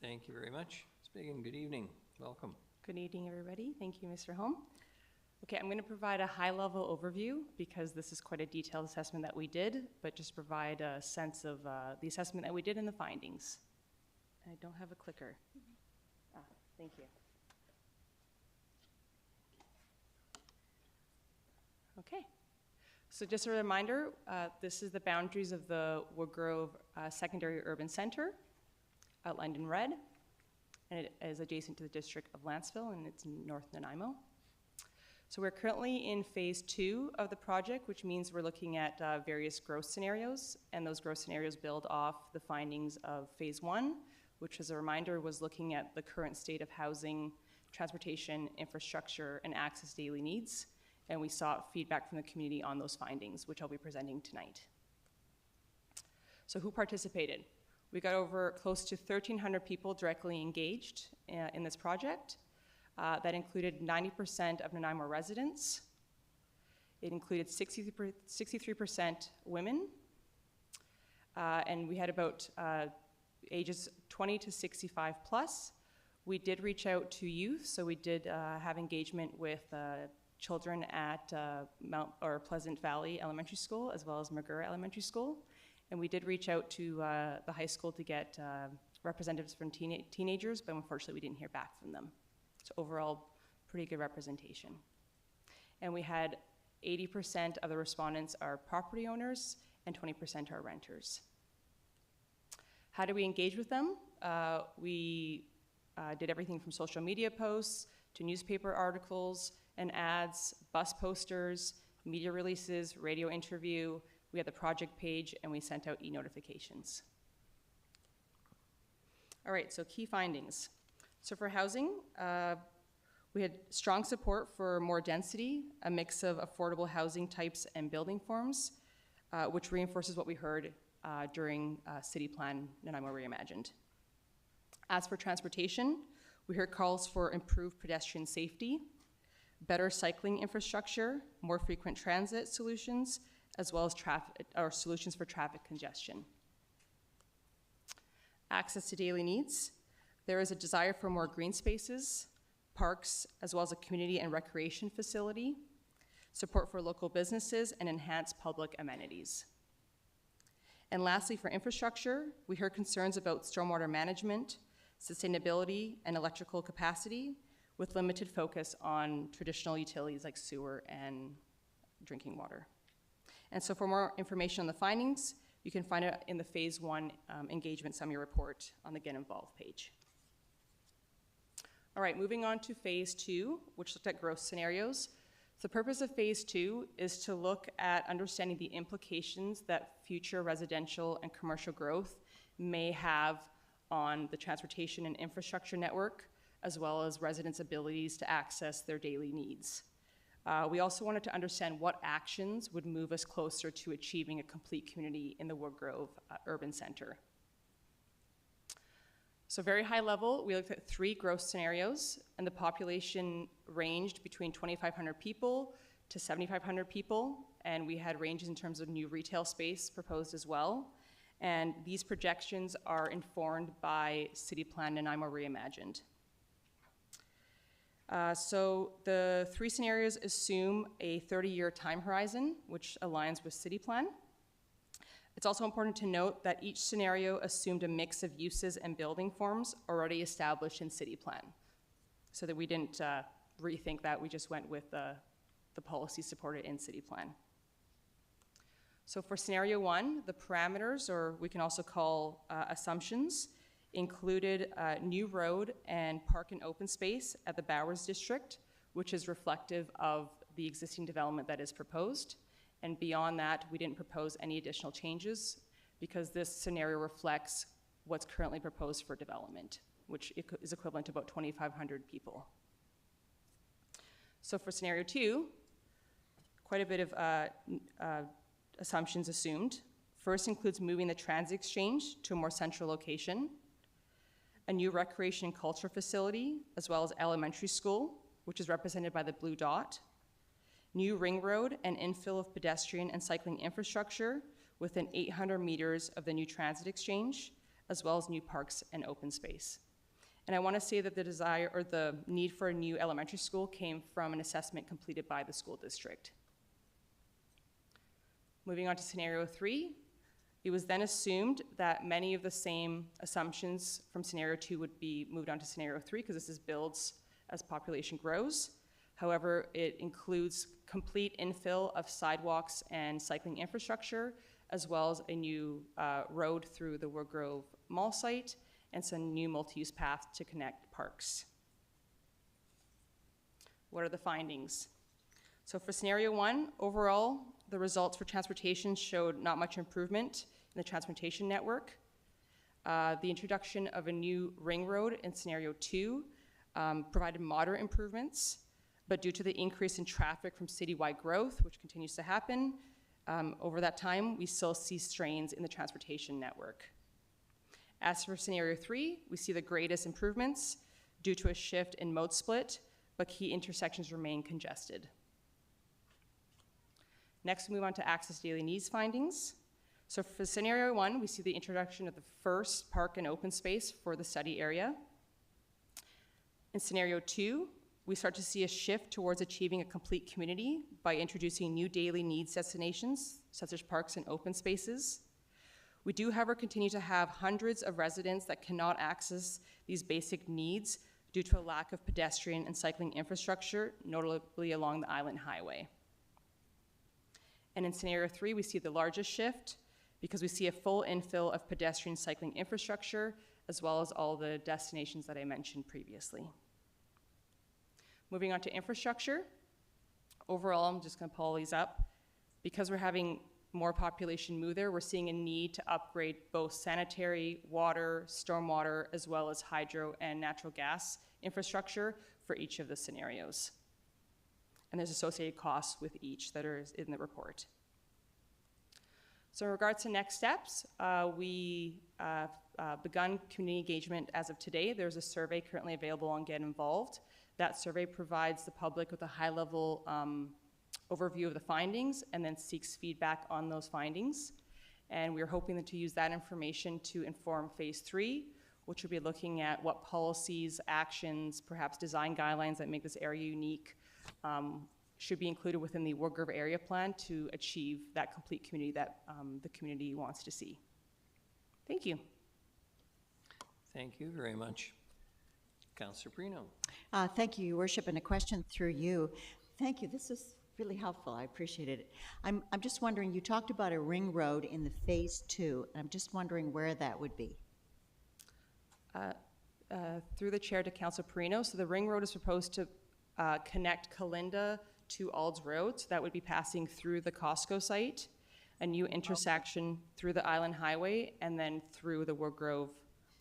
Speaker 1: Thank you very much. Ms. Biggin, good evening. Welcome.
Speaker 20: Good evening, everybody. Thank you, Mr. Holm. Okay, I'm going to provide a high-level overview because this is quite a detailed assessment that we did, but just provide a sense of the assessment that we did and the findings. I don't have a clicker. Thank you. Okay. So just a reminder, this is the boundaries of the Woodgrove Secondary Urban Center, outlined in red, and it is adjacent to the district of Lantzville, and it's in North Nanaimo. So we're currently in Phase 2 of the project, which means we're looking at various growth scenarios, and those growth scenarios build off the findings of Phase 1, which, as a reminder, was looking at the current state of housing, transportation, infrastructure, and access daily needs. And we sought feedback from the community on those findings, which I'll be presenting tonight. So who participated? We got over close to 1,300 people directly engaged in this project. That included 90% of Nanaimo residents. It included 63% women. And we had about ages 20 to 65 plus. We did reach out to youth, so we did have engagement with children at Pleasant Valley Elementary School as well as Magura Elementary School. And we did reach out to the high school to get representatives from teenagers, but unfortunately we didn't hear back from them. So overall, pretty good representation. And we had 80% of the respondents are property owners and 20% are renters. How do we engage with them? We did everything from social media posts to newspaper articles and ads, bus posters, media releases, radio interview. We had the project page, and we sent out e-notifications. All right, so key findings. So for housing, we had strong support for more density, a mix of affordable housing types and building forms, which reinforces what we heard during City Plan Nanaimo Reimagined. As for transportation, we heard calls for improved pedestrian safety, better cycling infrastructure, more frequent transit solutions, as well as solutions for traffic congestion. Access to daily needs. There is a desire for more green spaces, parks, as well as a community and recreation facility, support for local businesses, and enhanced public amenities. And lastly, for infrastructure, we heard concerns about stormwater management, sustainability, and electrical capacity, with limited focus on traditional utilities like sewer and drinking water. And so for more information on the findings, you can find it in the Phase 1 engagement summary report on the Get Involved page. All right, moving on to Phase 2, which looked at growth scenarios. The purpose of Phase 2 is to look at understanding the implications that future residential and commercial growth may have on the transportation and infrastructure network, as well as residents' abilities to access their daily needs. We also wanted to understand what actions would move us closer to achieving a complete community in the Woodgrove Urban Center. So very high level, we looked at 3 growth scenarios, and the population ranged between 2,500 people to 7,500 people, and we had ranges in terms of new retail space proposed as well. And these projections are informed by City Plan Nanaimo Reimagined. So the 3 scenarios assume a 30-year time horizon, which aligns with City Plan. It's also important to note that each scenario assumed a mix of uses and building forms already established in City Plan, so that we didn't rethink that, we just went with the policy supported in City Plan. So for scenario 1, the parameters, or we can also call assumptions, included new road and park and open space at the Bowers District, which is reflective of the existing development that is proposed. And beyond that, we didn't propose any additional changes because this scenario reflects what's currently proposed for development, which is equivalent to about 2,500 people. So for scenario 2, quite a bit of assumptions assumed. First includes moving the transit exchange to a more central location, a new recreation and culture facility, as well as elementary school, which is represented by the blue dot, new ring road and infill of pedestrian and cycling infrastructure within 800 meters of the new transit exchange, as well as new parks and open space. And I want to say that the desire or the need for a new elementary school came from an assessment completed by the school district. Moving on to scenario 3, it was then assumed that many of the same assumptions from scenario 2 would be moved on to scenario 3 because this is builds as population grows. However, it includes complete infill of sidewalks and cycling infrastructure, as well as a new road through the Woodgrove Mall site and some new multi-use path to connect parks. What are the findings? So for scenario 1, overall, the results for transportation showed not much improvement in the transportation network. The introduction of a new ring road in scenario 2 provided moderate improvements, but due to the increase in traffic from citywide growth, which continues to happen, over that time, we still see strains in the transportation network. As for scenario 3, we see the greatest improvements due to a shift in mode split, but key intersections remain congested. Next, we move on to access daily needs findings. So for scenario 1, we see the introduction of the first park and open space for the study area. In scenario 2, we start to see a shift towards achieving a complete community by introducing new daily needs destinations, such as parks and open spaces. We do, however, continue to have hundreds of residents that cannot access these basic needs due to a lack of pedestrian and cycling infrastructure, notably along the Island Highway. And in scenario 3, we see the largest shift because we see a full infill of pedestrian cycling infrastructure, as well as all the destinations that I mentioned previously. Moving on to infrastructure. Overall, I'm just gonna pull all these up. Because we're having more population move there, we're seeing a need to upgrade both sanitary, water, stormwater, as well as hydro and natural gas infrastructure for each of the scenarios. And there's associated costs with each that are in the report. So in regards to next steps, we begun community engagement as of today. There's a survey currently available on Get Involved That survey provides the public with a high-level overview of the findings and then seeks feedback on those findings. And we're hoping to use that information to inform phase 3, which will be looking at what policies, actions, perhaps design guidelines that make this area unique should be included within the Woodgrove area plan to achieve that complete community that the community wants to see. Thank you.
Speaker 1: Thank you very much. Councillor Perino.
Speaker 21: Thank you, Your Worship, and a question through you. Thank you. This is really helpful. I appreciate it. I'm just wondering, you talked about a ring road in the phase 2, and I'm just wondering where that would be.
Speaker 20: Through the chair to Councillor Perino. So the ring road is proposed to connect Kalinda to Alds Road. So that would be passing through the Costco site, a new intersection through the Island Highway, and then through the Woodgrove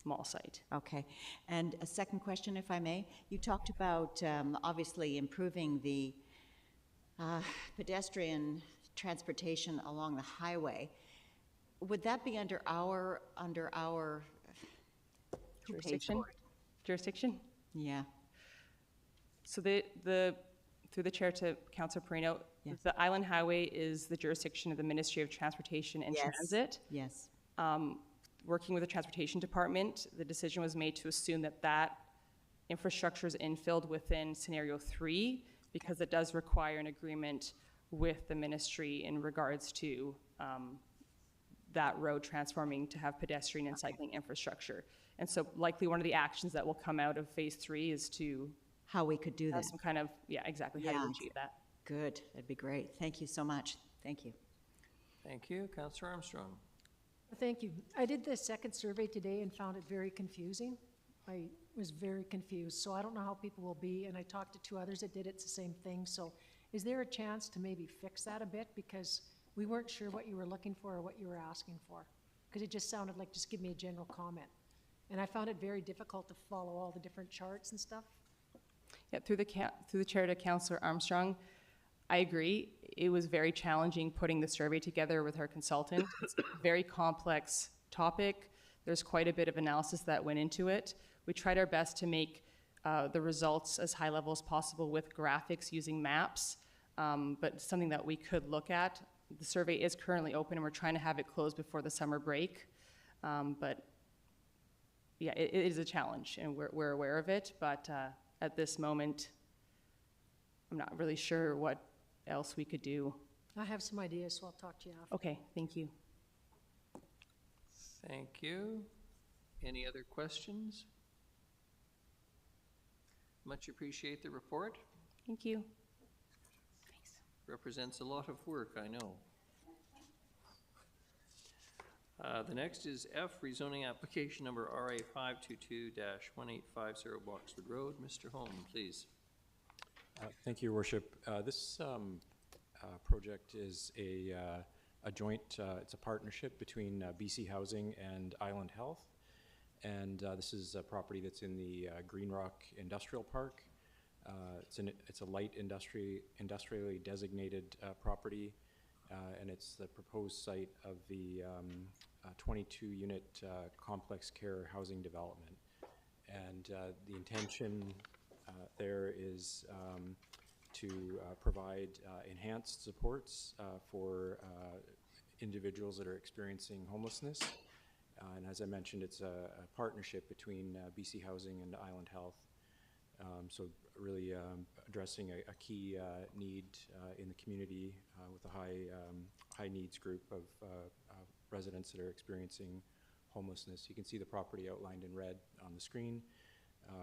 Speaker 20: Mall site.
Speaker 21: Okay. And a second question, if I may. You talked about obviously improving the pedestrian transportation along the highway. Would that be under our
Speaker 20: jurisdiction?
Speaker 21: Yeah.
Speaker 20: So through the chair to Councillor Perino,
Speaker 21: yes.
Speaker 20: The Island Highway is the jurisdiction of the Ministry of Transportation and
Speaker 21: Yes.
Speaker 20: Transit.
Speaker 21: Yes.
Speaker 20: Working with the Transportation Department, the decision was made to assume that infrastructure is infilled within scenario 3 because it does require an agreement with the ministry in regards to that road transforming to have pedestrian and cycling infrastructure. And so likely one of the actions that will come out of phase 3 is to
Speaker 21: how we could do that.
Speaker 20: Some kind of, yeah, exactly, how do you achieve that?
Speaker 21: Good, that'd be great. Thank you so much. Thank you.
Speaker 1: Thank you. Councillor Armstrong.
Speaker 4: Thank you. I did the second survey today and found it very confusing. I was very confused, so I don't know how people will be, and I talked to 2 others that did it, it's the same thing. So is there a chance to maybe fix that a bit? Because we weren't sure what you were looking for or what you were asking for. Because it just sounded like, just give me a general comment. And I found it very difficult to follow all the different charts and stuff.
Speaker 20: Yeah, through the chair to Councillor Armstrong, I agree. It was very challenging putting the survey together with our consultant. It's a very complex topic. There's quite a bit of analysis that went into it. We tried our best to make the results as high level as possible with graphics using maps, but something that we could look at. The survey is currently open and we're trying to have it closed before the summer break. But yeah, it is a challenge and we're aware of it, but at this moment, I'm not really sure what else we could do.
Speaker 4: I have some ideas, so I'll talk to you after.
Speaker 20: Okay, thank you.
Speaker 1: Thank you. Any other questions? Much appreciate the report.
Speaker 20: Thank you.
Speaker 1: Thanks. Represents a lot of work, I know. The next is F, rezoning application number RA 522-1850 Boxwood Road. Mr. Holm, please.
Speaker 19: Thank you, Your Worship. This project is a joint, it's a partnership between BC Housing and Island Health. And this is a property that's in the Green Rock Industrial Park. It's a light industrially designated property, and it's the proposed site of the 22-unit complex care housing development. And the intention there is to provide enhanced supports for individuals that are experiencing homelessness. And as I mentioned, it's a partnership between BC Housing and Island Health. So really addressing a key need in the community with a high needs group of residents that are experiencing homelessness. You can see the property outlined in red on the screen.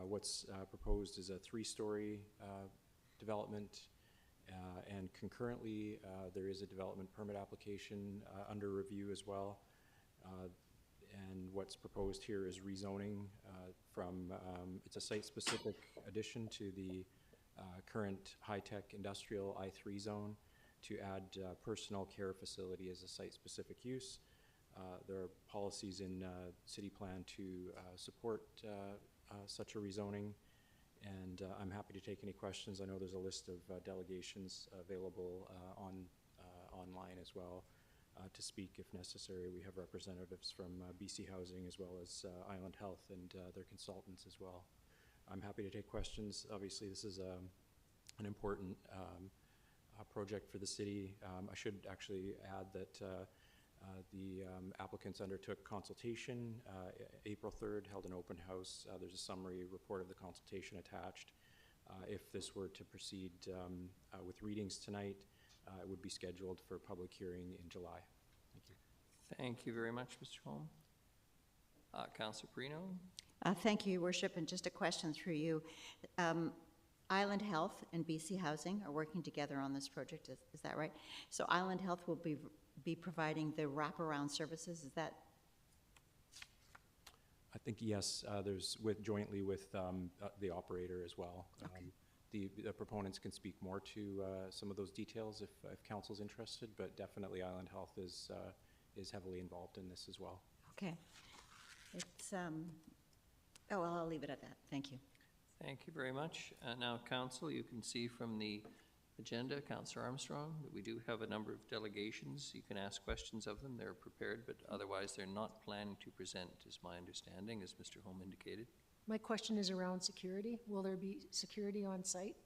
Speaker 19: What's proposed is a 3-story development, and concurrently there is a development permit application under review as well. And what's proposed here is rezoning from, it's a site-specific addition to the current high-tech industrial I3 zone to add personal care facility as a site-specific use. There are policies in city plan to support such a rezoning, and I'm happy to take any questions. I know there's a list of delegations available online as well to speak if necessary. We have representatives from BC Housing as well as Island Health and their consultants as well. I'm happy to take questions. Obviously, this is an important project for the city. I should actually add that the applicants undertook consultation April 3rd, held an open house. There's a summary report of the consultation attached. If this were to proceed with readings tonight, it would be scheduled for public hearing in July. Thank you.
Speaker 1: Thank you very much, Mr. Holm. Councillor Perino?
Speaker 21: Thank you, Your Worship, and just a question through you. Island Health and BC Housing are working together on this project, is that right? So Island Health will be providing the wraparound services, is that?
Speaker 19: I think yes, there's jointly with the operator as well.
Speaker 21: Okay.
Speaker 19: The proponents can speak more to some of those details if council's interested, but definitely Island Health is heavily involved in this as well.
Speaker 21: Okay. It's, oh, well, I'll leave it at that. Thank you.
Speaker 1: Thank you very much. Now, Council, you can see from the agenda, Councillor Armstrong, that we do have a number of delegations. You can ask questions of them. They're prepared, but otherwise they're not planning to present, is my understanding, as Mr. Holm indicated.
Speaker 4: My question is around security. Will there be security on site?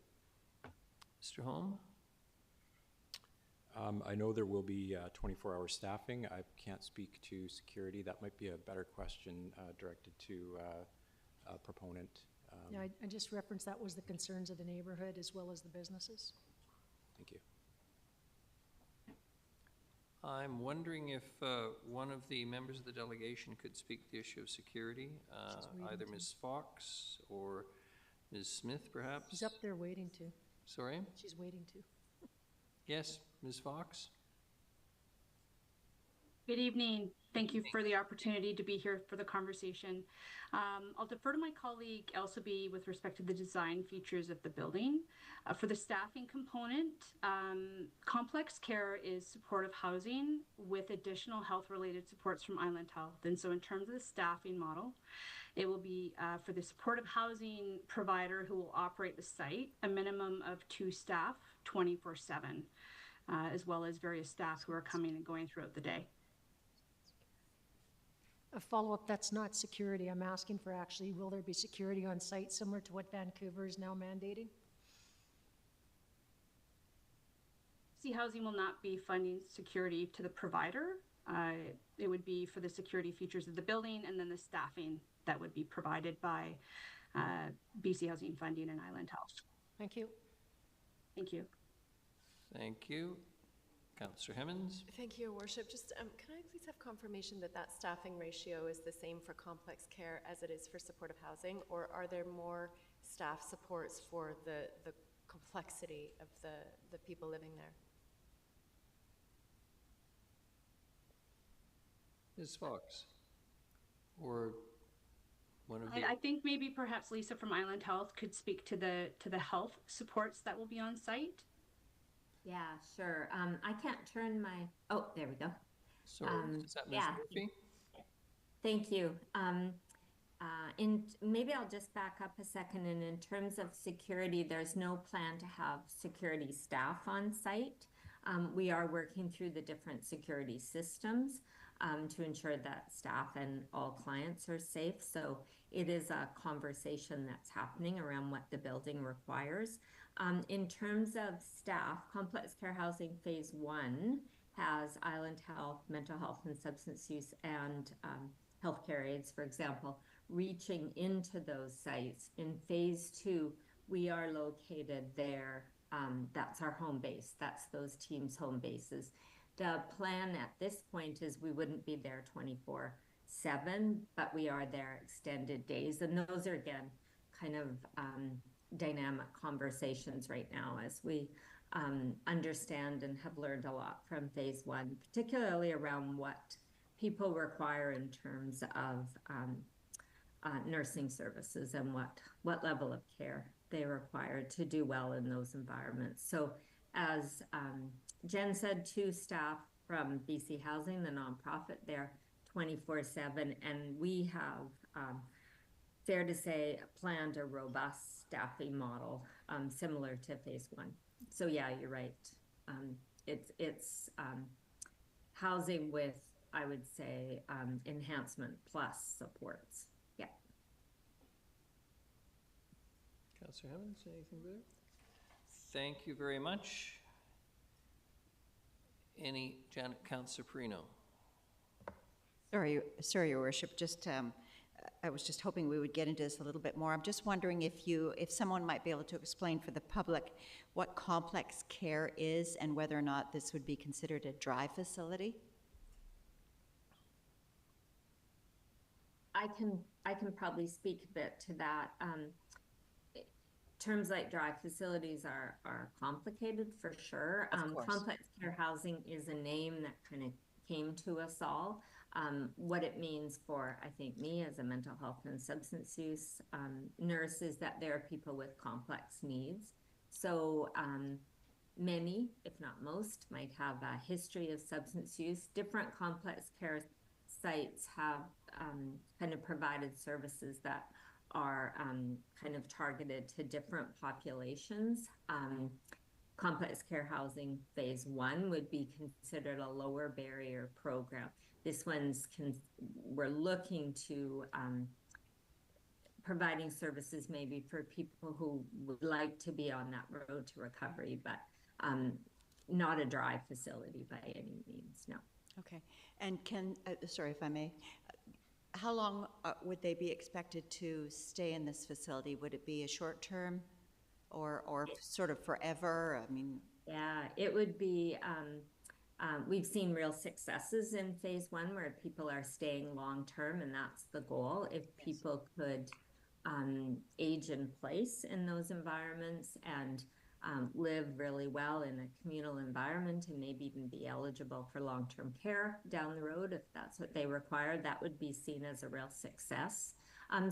Speaker 1: Mr. Holm?
Speaker 19: I know there will be 24-hour staffing. I can't speak to security. That might be a better question directed to a proponent.
Speaker 4: Yeah, I just referenced that was the concerns of the neighborhood as well as the businesses.
Speaker 19: Thank you.
Speaker 1: I'm wondering if one of the members of the delegation could speak to the issue of security, either Ms. Fox or Ms. Smith, perhaps?
Speaker 4: She's up there waiting to.
Speaker 1: Sorry?
Speaker 4: She's waiting to.
Speaker 1: Yes, Ms. Fox?
Speaker 7: Good evening. Thank you for the opportunity to be here for the conversation. I'll defer to my colleague Elsa B with respect to the design features of the building. For the staffing component, complex care is supportive housing with additional health-related supports from Island Health. And so in terms of the staffing model, it will be for the supportive housing provider who will operate the site, a minimum of 2 staff 24/7, as well as various staff who are coming and going throughout the day.
Speaker 4: A follow-up, that's not security. I'm asking for actually, will there be security on site similar to what Vancouver is now mandating?
Speaker 7: BC Housing will not be funding security to the provider. It would be for the security features of the building and then the staffing that would be provided by BC Housing Funding and Island Health.
Speaker 4: Thank you.
Speaker 7: Thank you.
Speaker 1: Thank you. Councillor Hemmons?
Speaker 22: Thank you, Your Worship. Just can I please have confirmation that that staffing ratio is the same for complex care as it is for supportive housing, or are there more staff supports for the complexity of the people living there?
Speaker 1: Ms. Fox? Or one of the...
Speaker 7: I think maybe perhaps Lisa from Island Health could speak to the health supports that will be on site.
Speaker 23: Yeah, sure. I can't turn my, oh, there we go.
Speaker 1: Sorry, is that Ms. Murphy?
Speaker 23: Thank you. Maybe I'll just back up a second. And in terms of security, there's no plan to have security staff on site. We are working through the different security systems to ensure that staff and all clients are safe. So it is a conversation that's happening around what the building requires. In terms of staff, Complex Care Housing Phase 1 has Island Health, mental health and substance use, and healthcare aides, for example, reaching into those sites. In Phase 2, we are located there. That's our home base. That's those teams' home bases. The plan at this point is we wouldn't be there 24/7, but we are there extended days. And those are, again, kind of dynamic conversations right now as we understand and have learned a lot from Phase 1, particularly around what people require in terms of nursing services and what level of care they require to do well in those environments. So as Jen said, 2 staff from BC Housing, the nonprofit, they're 24/7, and we have, fair to say, planned a robust staffing model similar to Phase 1. So yeah, you're right. It's housing with, I would say, enhancement plus supports. Yeah.
Speaker 1: Councillor Hemmons, anything there? Thank you very much. Councillor Perino.
Speaker 21: Sorry, Your Worship, just, I was just hoping we would get into this a little bit more. I'm just wondering if someone might be able to explain for the public what complex care is and whether or not this would be considered a dry facility?
Speaker 23: I can probably speak a bit to that. Terms like dry facilities are complicated for sure.
Speaker 21: Of course.
Speaker 23: Complex care housing is a name that kind of came to us all. What it means for, I think, me as a mental health and substance use nurse is that there are people with complex needs. So many, if not most, might have a history of substance use. Different complex care sites have kind of provided services that are kind of targeted to different populations. Complex care housing phase 1 would be considered a lower barrier program. This one's, we're looking to providing services maybe for people who would like to be on that road to recovery, but not a dry facility by any means, no.
Speaker 21: Okay. And sorry if I may, how long would they be expected to stay in this facility? Would it be a short term or sort of forever? I mean.
Speaker 23: Yeah, it would be, we've seen real successes in phase 1 where people are staying long term, and that's the goal. If people could age in place in those environments and live really well in a communal environment and maybe even be eligible for long-term care down the road, if that's what they require, that would be seen as a real success.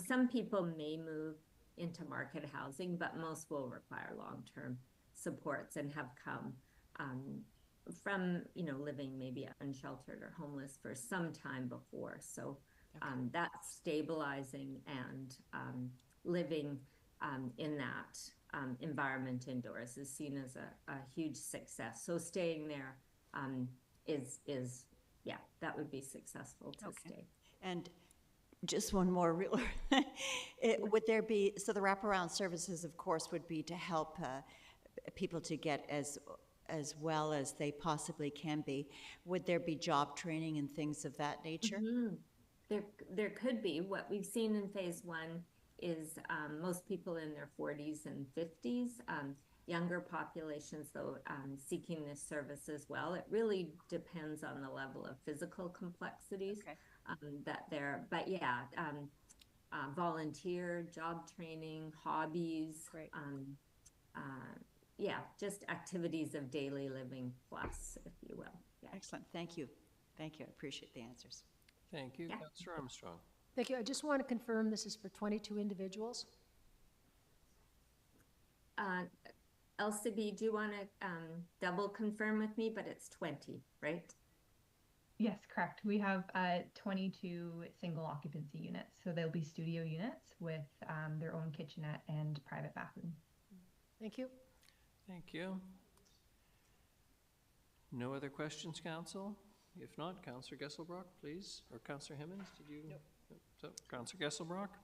Speaker 23: Some people may move into market housing, but most will require long-term supports and have come from, living maybe unsheltered or homeless for some time before. So that's stabilizing and living in that environment indoors is seen as a huge success. So staying there is that would be successful to stay.
Speaker 21: And just one more real, would there be, so the wraparound services, of course, would be to help people to get as well as they possibly can be. Would there be job training and things of that nature?
Speaker 23: Mm-hmm. There could be. What we've seen in phase 1 is most people in their 40s and 50s, younger populations, though, seeking this service as well. It really depends on the level of physical complexities that they're, but yeah, volunteer, job training, hobbies, just activities of daily living plus, if you will. Yeah.
Speaker 21: Excellent, thank you. Thank you, I appreciate the answers.
Speaker 1: Thank you. Councillor Armstrong.
Speaker 4: Thank you. I just want to confirm this is for 22 individuals.
Speaker 23: LCB, do you want to double confirm with me? But it's 20, right?
Speaker 3: Yes, correct. We have 22 single occupancy units. So they'll be studio units with their own kitchenette and private bathroom.
Speaker 4: Thank you.
Speaker 1: Thank you. No other questions, Council? If not, Councillor Gesselbrock, please. Or Councillor Hemmons, did you? Nope. So, Councillor Gesselbrock.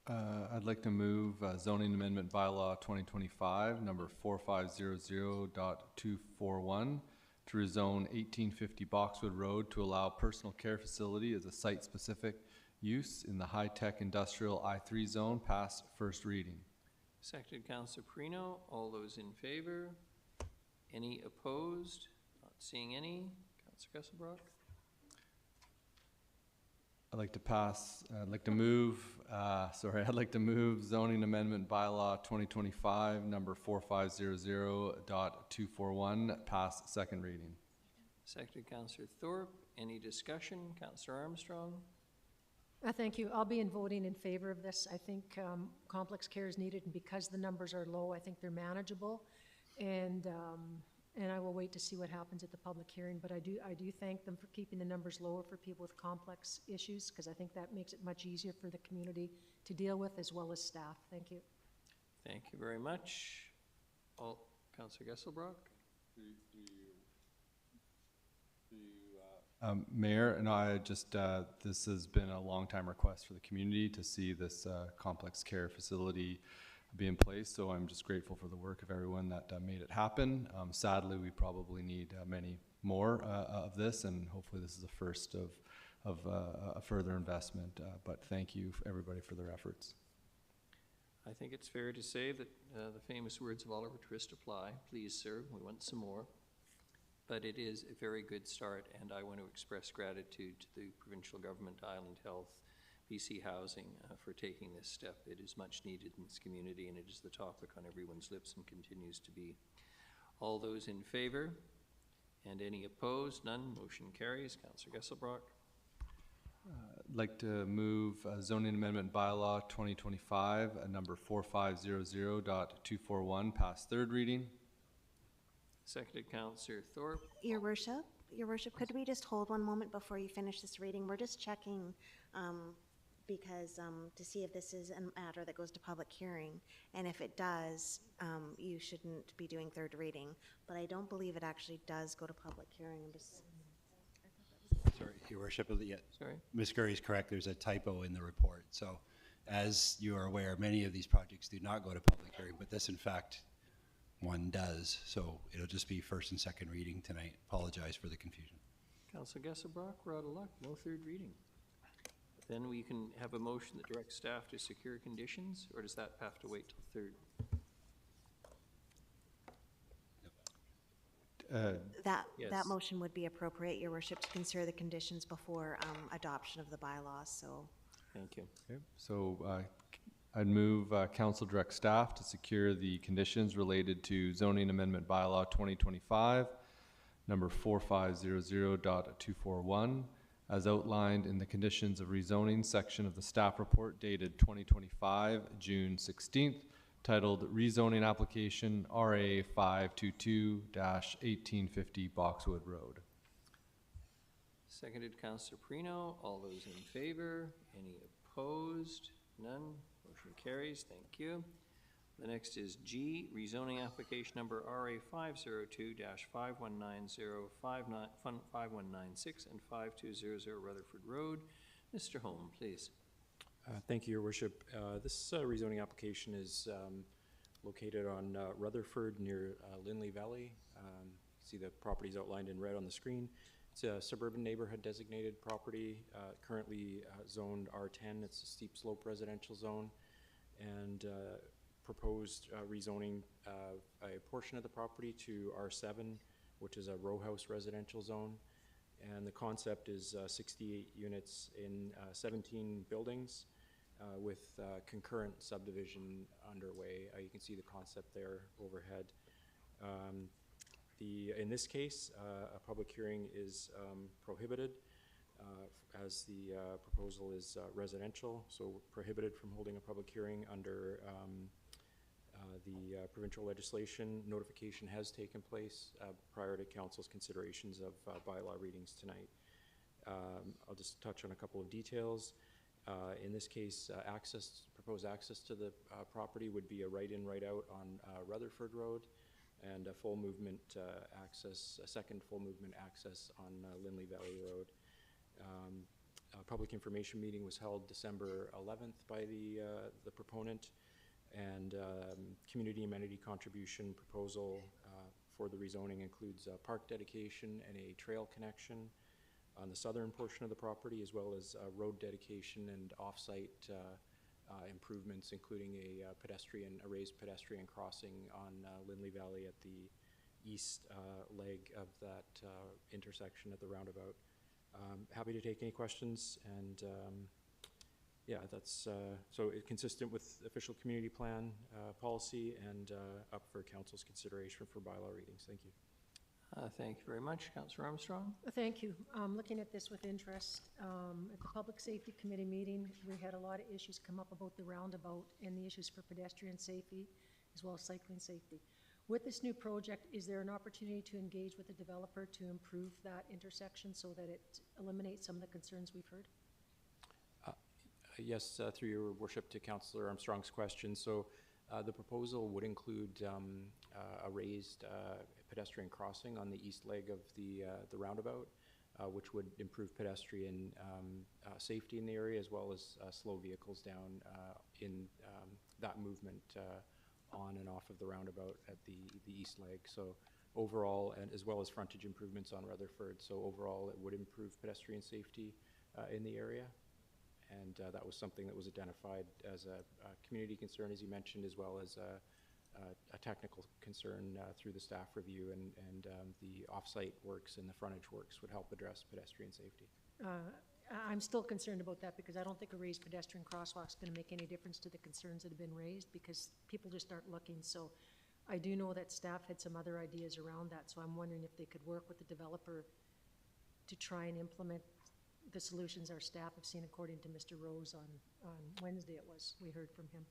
Speaker 8: I'd like to move zoning amendment bylaw 2025, number 4500.241, to rezone 1850 Boxwood Road to allow personal care facility as a site-specific use in the high-tech industrial I3 zone, pass first reading.
Speaker 1: Seconded, Councillor Perino. All those in favor? Any opposed? Not seeing any. Councillor Gesselbrock.
Speaker 8: I'd like to move zoning amendment bylaw 2025, number 4500.241, pass second reading.
Speaker 1: Seconded, Councillor Thorpe. Any discussion? Councillor Armstrong.
Speaker 4: Thank you. I'll be voting in favor of this. I think complex care is needed, and because the numbers are low, I think they're manageable. And I will wait to see what happens at the public hearing. But I do thank them for keeping the numbers lower for people with complex issues, because I think that makes it much easier for the community to deal with, as well as staff. Thank you.
Speaker 1: Thank you very much. Councillor Gesselbrock.
Speaker 8: Mayor, and I just, this has been a long time request for the community to see this complex care facility be in place. So I'm just grateful for the work of everyone that made it happen. Sadly, we probably need many more of this, and hopefully this is the first of a further investment. But thank you, everybody, for their efforts.
Speaker 1: I think it's fair to say that the famous words of Oliver Twist apply. Please, sir, we want some more. But it is a very good start, and I want to express gratitude to the provincial government, Island Health, BC Housing, for taking this step. It is much needed in this community, and it is the topic on everyone's lips and continues to be. All those in favor? And any opposed? None. Motion carries. Councillor Gesselbrock.
Speaker 8: I'd like to move zoning amendment bylaw 2025, number 4500.241, pass third reading.
Speaker 1: Seconded, Councillor Thorpe.
Speaker 2: Your Worship, could we just hold one moment before you finish this reading? We're just checking because to see if this is a matter that goes to public hearing, and if it does, you shouldn't be doing third reading. But I don't believe it actually does go to public hearing. I'm just
Speaker 5: Sorry, Your Worship.
Speaker 1: Sorry?
Speaker 5: Ms. Curry is correct. There's a typo in the report. So, as you are aware, many of these projects do not go to public hearing, but this, in fact, one does. So it'll just be first and second reading tonight. Apologize for the confusion.
Speaker 1: Councillor Gesselbrock, we're out of luck. No third reading. Then we can have a motion that directs staff to secure conditions, or does that have to wait till third?
Speaker 2: that motion would be appropriate, Your Worship, to consider the conditions before adoption of the bylaws. So,
Speaker 1: thank you.
Speaker 8: Okay, so I'd move council direct staff to secure the conditions related to zoning amendment bylaw 2025, number 4500.241, as outlined in the conditions of rezoning section of the staff report dated 2025, June 16th, titled Rezoning Application RA 522-1850 Boxwood Road.
Speaker 1: Seconded, Councillor Perino. All those in favor? Any opposed? None. Motion carries. Thank you. The next is G, rezoning application number RA 502-5190-5196 and 5200 Rutherford Road. Mr. Holm, please.
Speaker 19: Thank you, Your Worship. This rezoning application is located on Rutherford near Lindley Valley. You see the properties outlined in red on the screen. It's a suburban neighborhood designated property, currently zoned R10. It's a steep slope residential zone, and proposed rezoning a portion of the property to R7, which is a row house residential zone. And the concept is 68 units in 17 buildings with concurrent subdivision underway. You can see the concept there overhead. In this case, a public hearing is prohibited as the proposal is residential, so prohibited from holding a public hearing under the provincial legislation. Notification has taken place prior to council's considerations of bylaw readings tonight. I'll just touch on a couple of details. In this case, proposed access to the property would be a right-in, right-out on Rutherford Road, and a full movement access, a second full movement access on Lindley Valley Road. A public information meeting was held December 11th by the proponent, and community amenity contribution proposal for the rezoning includes park dedication and a trail connection on the southern portion of the property, as well as road dedication and off-site improvements, including a raised pedestrian crossing on Lindley Valley at the east leg of that intersection at the roundabout. Happy to take any questions, and yeah, that's so consistent with official community plan policy and up for council's consideration for bylaw readings. Thank you.
Speaker 1: Thank you very much. Councillor Armstrong?
Speaker 4: Thank you. Looking at this with interest. At the Public Safety Committee meeting, we had a lot of issues come up about the roundabout and the issues for pedestrian safety as well as cycling safety. With this new project, is there an opportunity to engage with the developer to improve that intersection so that it eliminates some of the concerns we've heard?
Speaker 19: Yes, through your worship to Councillor Armstrong's question. So the proposal would include a raised pedestrian crossing on the east leg of the roundabout, which would improve pedestrian safety in the area, as well as slow vehicles down in that movement on and off of the roundabout at the east leg. So overall, and as well as frontage improvements on Rutherford. So overall, it would improve pedestrian safety in the area. And that was something that was identified as a community concern, as you mentioned, as well as a technical concern through the staff review, and the off-site works and the frontage works would help address pedestrian safety.
Speaker 4: I'm still concerned about that because I don't think a raised pedestrian crosswalk is going to make any difference to the concerns that have been raised because people just aren't looking. So I do know that staff had some other ideas around that, so I'm wondering if they could work with the developer to try and implement the solutions our staff have seen, according to Mr. Rose on Wednesday it was, we heard from him.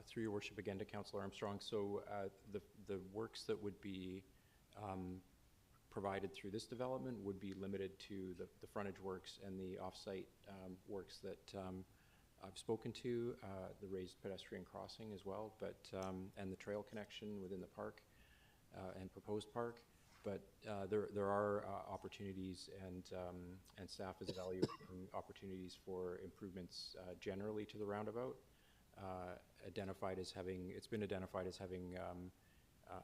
Speaker 19: Through your worship again to Councillor Armstrong, so the works that would be provided through this development would be limited to the frontage works and the off-site works that I've spoken to, the raised pedestrian crossing as well, but and the trail connection within the park and proposed park. But there are opportunities, and staff is evaluating opportunities for improvements generally to the roundabout. It's been identified as having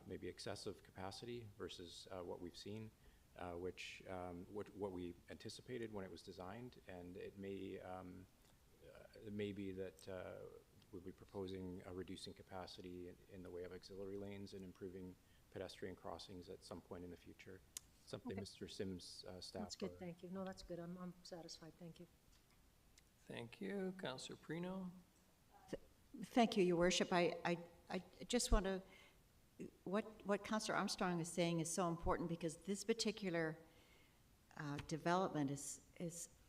Speaker 19: maybe excessive capacity versus what we've seen, what we anticipated when it was designed, and it may be that we'll be proposing reducing capacity in the way of auxiliary lanes and improving pedestrian crossings at some point in the future. Something
Speaker 4: Okay.
Speaker 19: Mr. Sims' staff.
Speaker 4: That's good, thank you. No, that's good. I'm satisfied, thank you.
Speaker 1: Thank you. Councillor Perino?
Speaker 21: Thank you, Your Worship. I just want to, what Councillor Armstrong is saying is so important because this particular development is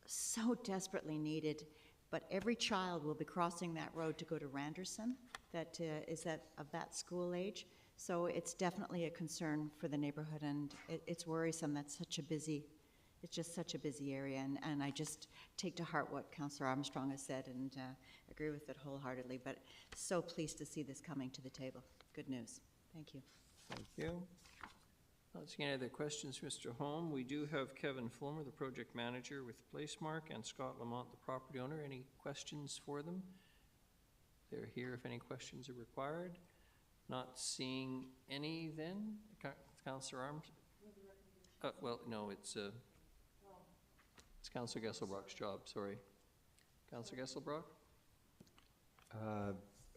Speaker 21: so desperately needed, but every child will be crossing that road to go to Randerson that is of that school age. So it's definitely a concern for the neighborhood, and it's worrisome that's it's just such a busy area, and I just take to heart what Councillor Armstrong has said and agree with it wholeheartedly, but so pleased to see this coming to the table. Good news. Thank you.
Speaker 1: Thank you. Not seeing any other questions, Mr. Holm. We do have Kevin Fulmer, the project manager with Placemark, and Scott Lamont, the property owner. Any questions for them? They're here if any questions are required. Not seeing any then. Councillor Armstrong? Well, no, it's Councillor Gesselbrock's job, sorry. Councillor Gesselbrock?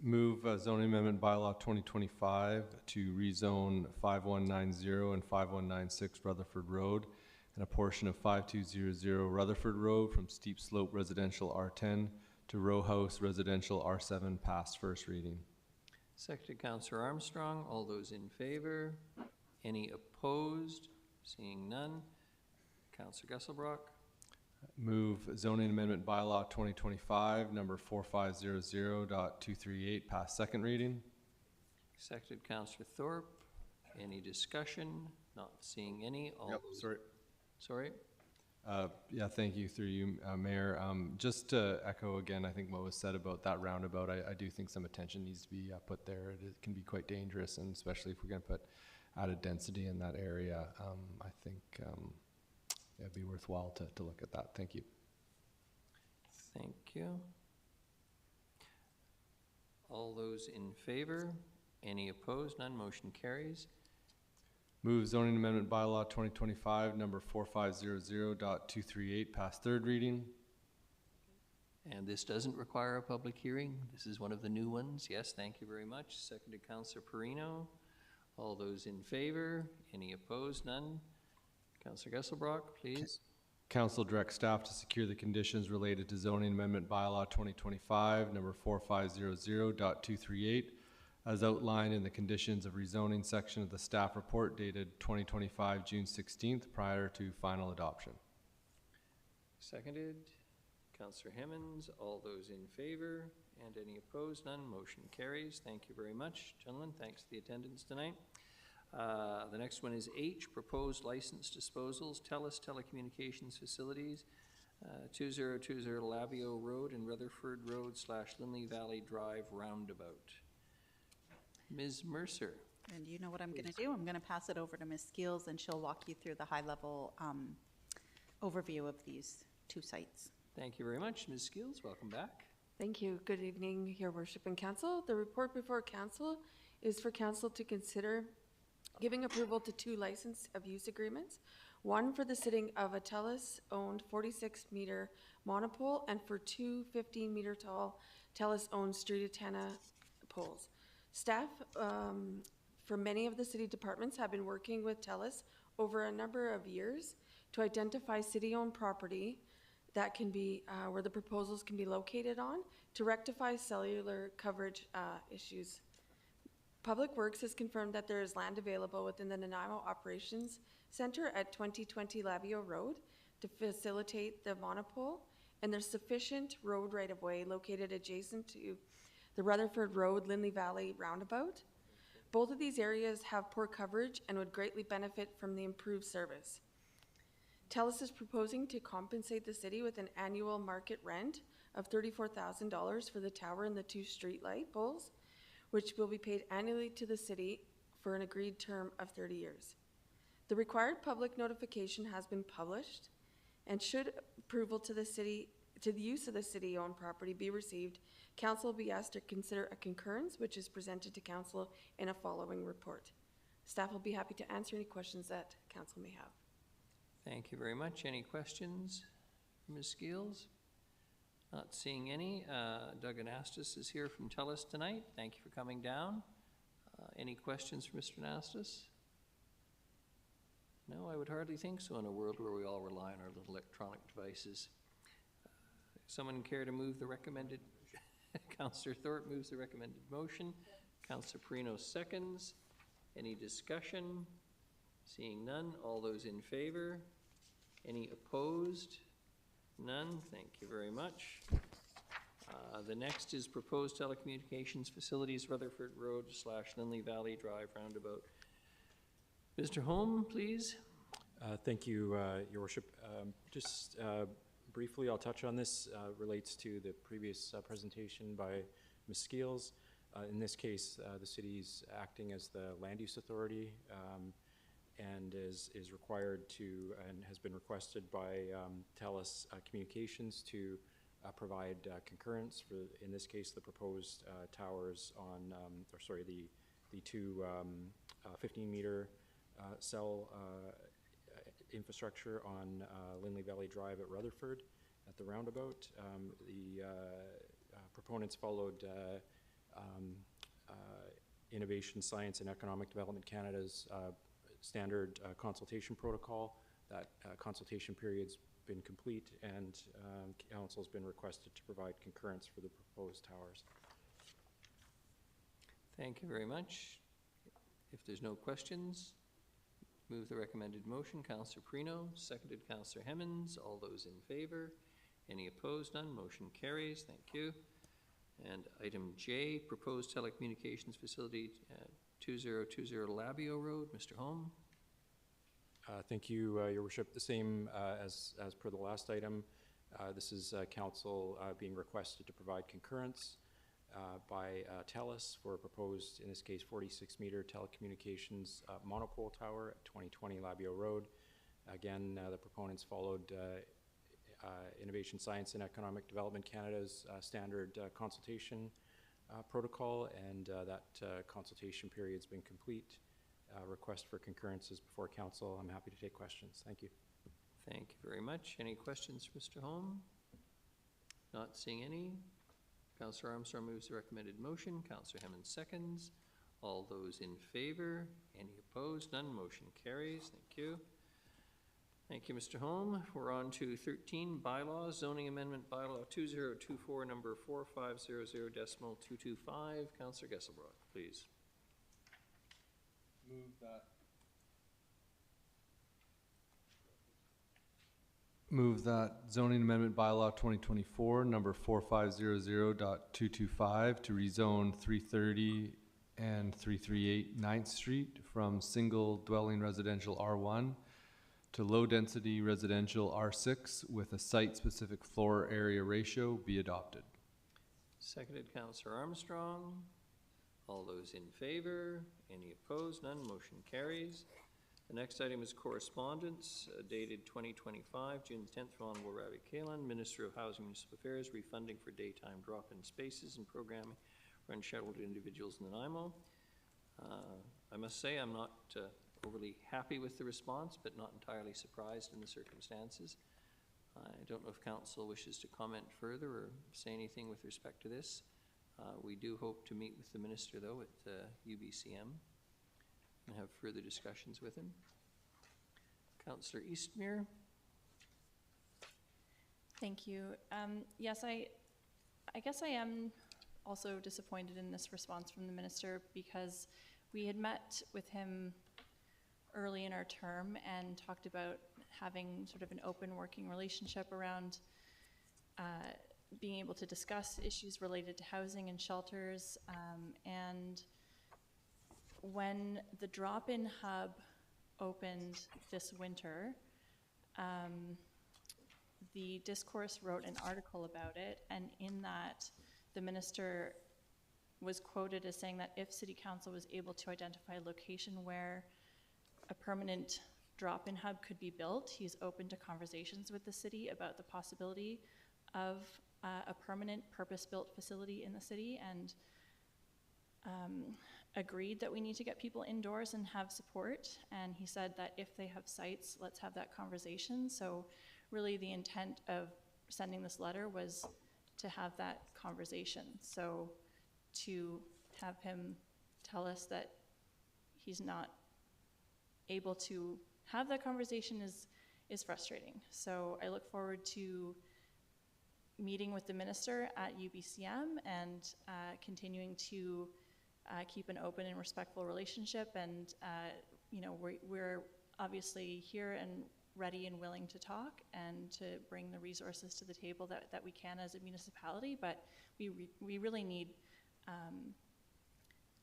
Speaker 8: Move zoning amendment bylaw 2025 to rezone 5190 and 5196 Rutherford Road and a portion of 5200 Rutherford Road from steep slope residential R10 to row house residential R7 past first reading.
Speaker 1: Seconded, Councillor Armstrong. All those in favor? Any opposed? Seeing none. Councillor Gesselbrock?
Speaker 8: Move zoning amendment bylaw 2025 number 4500.238 past second reading.
Speaker 1: Seconded, Councillor Thorpe. Any discussion? Not seeing any. All those.
Speaker 8: Sorry.
Speaker 1: Sorry?
Speaker 8: Yeah, thank you through you, Mayor. Just to echo again, I think what was said about that roundabout, I do think some attention needs to be put there. It can be quite dangerous, and especially if we're going to put added density in that area, I think it'd be worthwhile to look at that. Thank you.
Speaker 1: Thank you. All those in favor? Any opposed? None. Motion carries.
Speaker 8: Move zoning amendment bylaw 2025 number 4500.238 past third reading.
Speaker 1: And this doesn't require a public hearing. This is one of the new ones. Yes, thank you very much. Seconded, Councillor Perino. All those in favor? Any opposed? None. Councillor Gesselbrock, please.
Speaker 8: Council directs staff to secure the conditions related to zoning amendment bylaw 2025 number 4500.238 as outlined in the conditions of rezoning section of the staff report dated 2025 June 16th prior to final adoption.
Speaker 1: Seconded, Councillor Hemmons. All those in favor and any opposed? None. Motion carries. Thank you very much, gentlemen. Thanks for the attendance tonight. The next one is H, proposed license disposals, TELUS Telecommunications Facilities, 2020 Labio Road and Rutherford Road / Lindley Valley Drive roundabout. Ms. Mercer.
Speaker 18: And you know what I'm going to do? I'm going to pass it over to Ms. Skills, and she'll walk you through the high-level overview of these two sites.
Speaker 1: Thank you very much. Ms. Skills, welcome back.
Speaker 6: Thank you. Good evening, Your Worship and Council. The report before Council is for Council to consider giving approval to 2 license of use agreements, one for the sitting of a TELUS-owned 46-meter monopole and for 2 15-meter tall TELUS-owned street antenna poles. Staff for many of the city departments have been working with TELUS over a number of years to identify city-owned property that can be, where the proposals can be located on to rectify cellular coverage issues. Public Works has confirmed that there is land available within the Nanaimo Operations Center at 2020 Labio Road to facilitate the monopole, and there's sufficient road right-of-way located adjacent to the Rutherford Road Lindley Valley roundabout. Both of these areas have poor coverage and would greatly benefit from the improved service. TELUS is proposing to compensate the city with an annual market rent of $34,000 for the tower and the 2 street light poles, which will be paid annually to the city for an agreed term of 30 years. The required public notification has been published, and should approval to the use of the city-owned property be received, Council will be asked to consider a concurrence, which is presented to Council in a following report. Staff will be happy to answer any questions that Council may have.
Speaker 1: Thank you very much. Any questions for Ms. Skeels? Not seeing any. Doug Anastas is here from TELUS tonight. Thank you for coming down. Any questions for Mr. Anastas? No, I would hardly think so in a world where we all rely on our little electronic devices. Someone care to move the recommended? Councillor Thorpe moves the recommended motion. Councillor Perino seconds. Any discussion? Seeing none. All those in favor? Any opposed? None. Thank you very much. The next is proposed telecommunications facilities, Rutherford Road / Lindley Valley Drive roundabout. Mr. Holm, please.
Speaker 19: Thank you, Your Worship. Just briefly, I'll touch on this. Relates to the previous presentation by Ms. Skeels. In this case, the city is acting as the land use authority and is required to, and has been requested by TELUS Communications to provide concurrence for, in this case, the proposed towers on, the 2 15-meter cell infrastructure on Lindley Valley Drive at Rutherford at the roundabout. The proponents followed Innovation, Science and Economic Development Canada's standard consultation protocol. That consultation period's been complete, and Council's been requested to provide concurrence for the proposed towers.
Speaker 1: Thank you very much. If there's no questions, move the recommended motion. Councillor Perino, seconded Councillor Hemmens. All those in favor? Any opposed? None. Motion carries. Thank you. And item J, proposed telecommunications facility 2020 Labio Road. Mr. Holm.
Speaker 19: Thank you, Your Worship. The same as per the last item. This is Council being requested to provide concurrence by TELUS for a proposed, in this case, 46-meter telecommunications monopole tower at 2020 Labio Road. Again, the proponents followed Innovation, Science and Economic Development Canada's standard consultation protocol, and that consultation period's been complete. Request for concurrence is before Council. I'm happy to take questions. Thank you.
Speaker 1: Thank you very much. Any questions for Mr. Holm? Not seeing any. Councillor Armstrong moves the recommended motion. Councillor Hemmens seconds. All those in favor? Any opposed? None. Motion carries. Thank you. Thank you, Mr. Holm. We're on to 13, bylaws, zoning amendment bylaw 2024, number 4500.225. Councillor Gesselbrock, please.
Speaker 8: Move that zoning amendment bylaw 2024, number 4500.225 to rezone 330 and 338 9th Street from single dwelling residential R1 to low-density residential R6 with a site-specific floor area ratio be adopted.
Speaker 1: Seconded, Councillor Armstrong. All those in favor? Any opposed? None. Motion carries. The next item is correspondence dated 2025, June 10th, from Honorable Ravi Kalan, Minister of Housing and Municipal Affairs, refunding for daytime drop-in spaces and programming for unshuttled individuals in Nanaimo. I must say I'm not overly happy with the response, but not entirely surprised in the circumstances. I don't know if council wishes to comment further or say anything with respect to this. We do hope to meet with the minister, though, at UBCM and have further discussions with him. Councillor Eastmere.
Speaker 9: Thank you. Yes, I guess I am also disappointed in this response from the minister, because we had met with him early in our term and talked about having sort of an open working relationship around being able to discuss issues related to housing and shelters. And when the drop-in hub opened this winter, the Discourse wrote an article about it, and in that the minister was quoted as saying that if City Council was able to identify a location where a permanent drop-in hub could be built, he's open to conversations with the city about the possibility of a permanent purpose-built facility in the city, and agreed that we need to get people indoors and have support. And he said that if they have sites, let's have that conversation. So really the intent of sending this letter was to have that conversation. So to have him tell us that he's not able to have that conversation is frustrating. So I look forward to meeting with the minister at UBCM and continuing to keep an open and respectful relationship. And you know, we're obviously here and ready and willing to talk and to bring the resources to the table that we can as a municipality, but we really need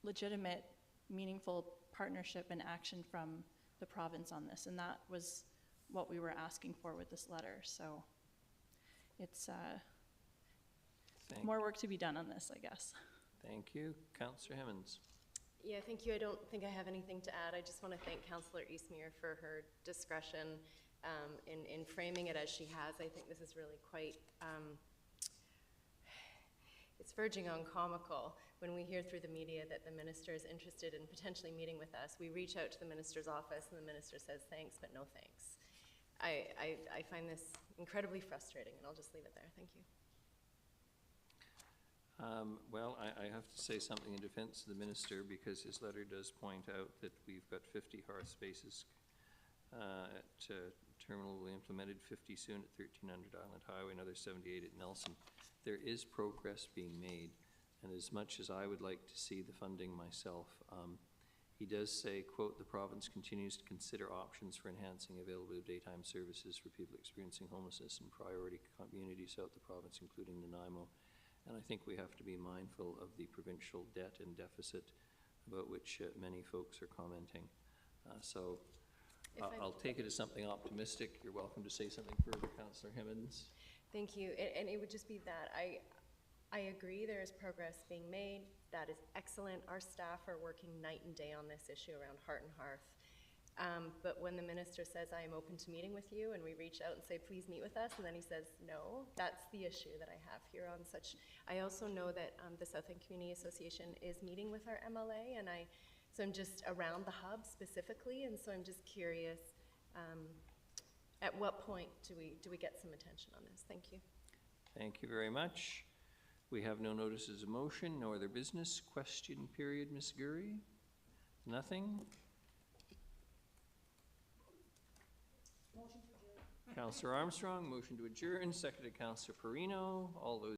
Speaker 9: legitimate, meaningful partnership and action from the province on this, and that was what we were asking for with this letter. So it's more work to be done on this, I guess.
Speaker 1: Thank you. Councillor Hemmons.
Speaker 22: Yeah, thank you. I don't think I have anything to add. I just want to thank Councillor Eastmere for her discretion in framing it as she has. I think this is really quite, it's verging on comical. When we hear through the media that the minister is interested in potentially meeting with us, we reach out to the minister's office and the minister says thanks, but no thanks. I find this incredibly frustrating, and I'll just leave it there. Thank you.
Speaker 1: Well, I have to say something in defense of the minister, because his letter does point out that we've got 50 hearth spaces at Terminal. We implemented 50 soon at 1300 Island Highway, another 78 at Nelson. There is progress being made, and as much as I would like to see the funding myself, he does say, quote, the province continues to consider options for enhancing availability of daytime services for people experiencing homelessness in priority communities throughout the province, including Nanaimo. And I think we have to be mindful of the provincial debt and deficit about which many folks are commenting. So I'll take it as something optimistic. You're welcome to say something further, Councillor Hemmons.
Speaker 22: Thank you. And it would just be that I agree there is progress being made. That is excellent. Our staff are working night and day on this issue around Heart and Hearth. But when the minister says, I am open to meeting with you, and we reach out and say, please meet with us, and then he says, no, that's the issue that I have here on such. I also know that the South End Community Association is meeting with our MLA, and so I'm just around the hub specifically, and so I'm just curious, at what point do we get some attention on this? Thank you.
Speaker 1: Thank you very much. We have no notices of motion, no other business. Question period, Ms. Gurry? Nothing? Councillor Armstrong, motion to adjourn, seconded Councillor Perino. All those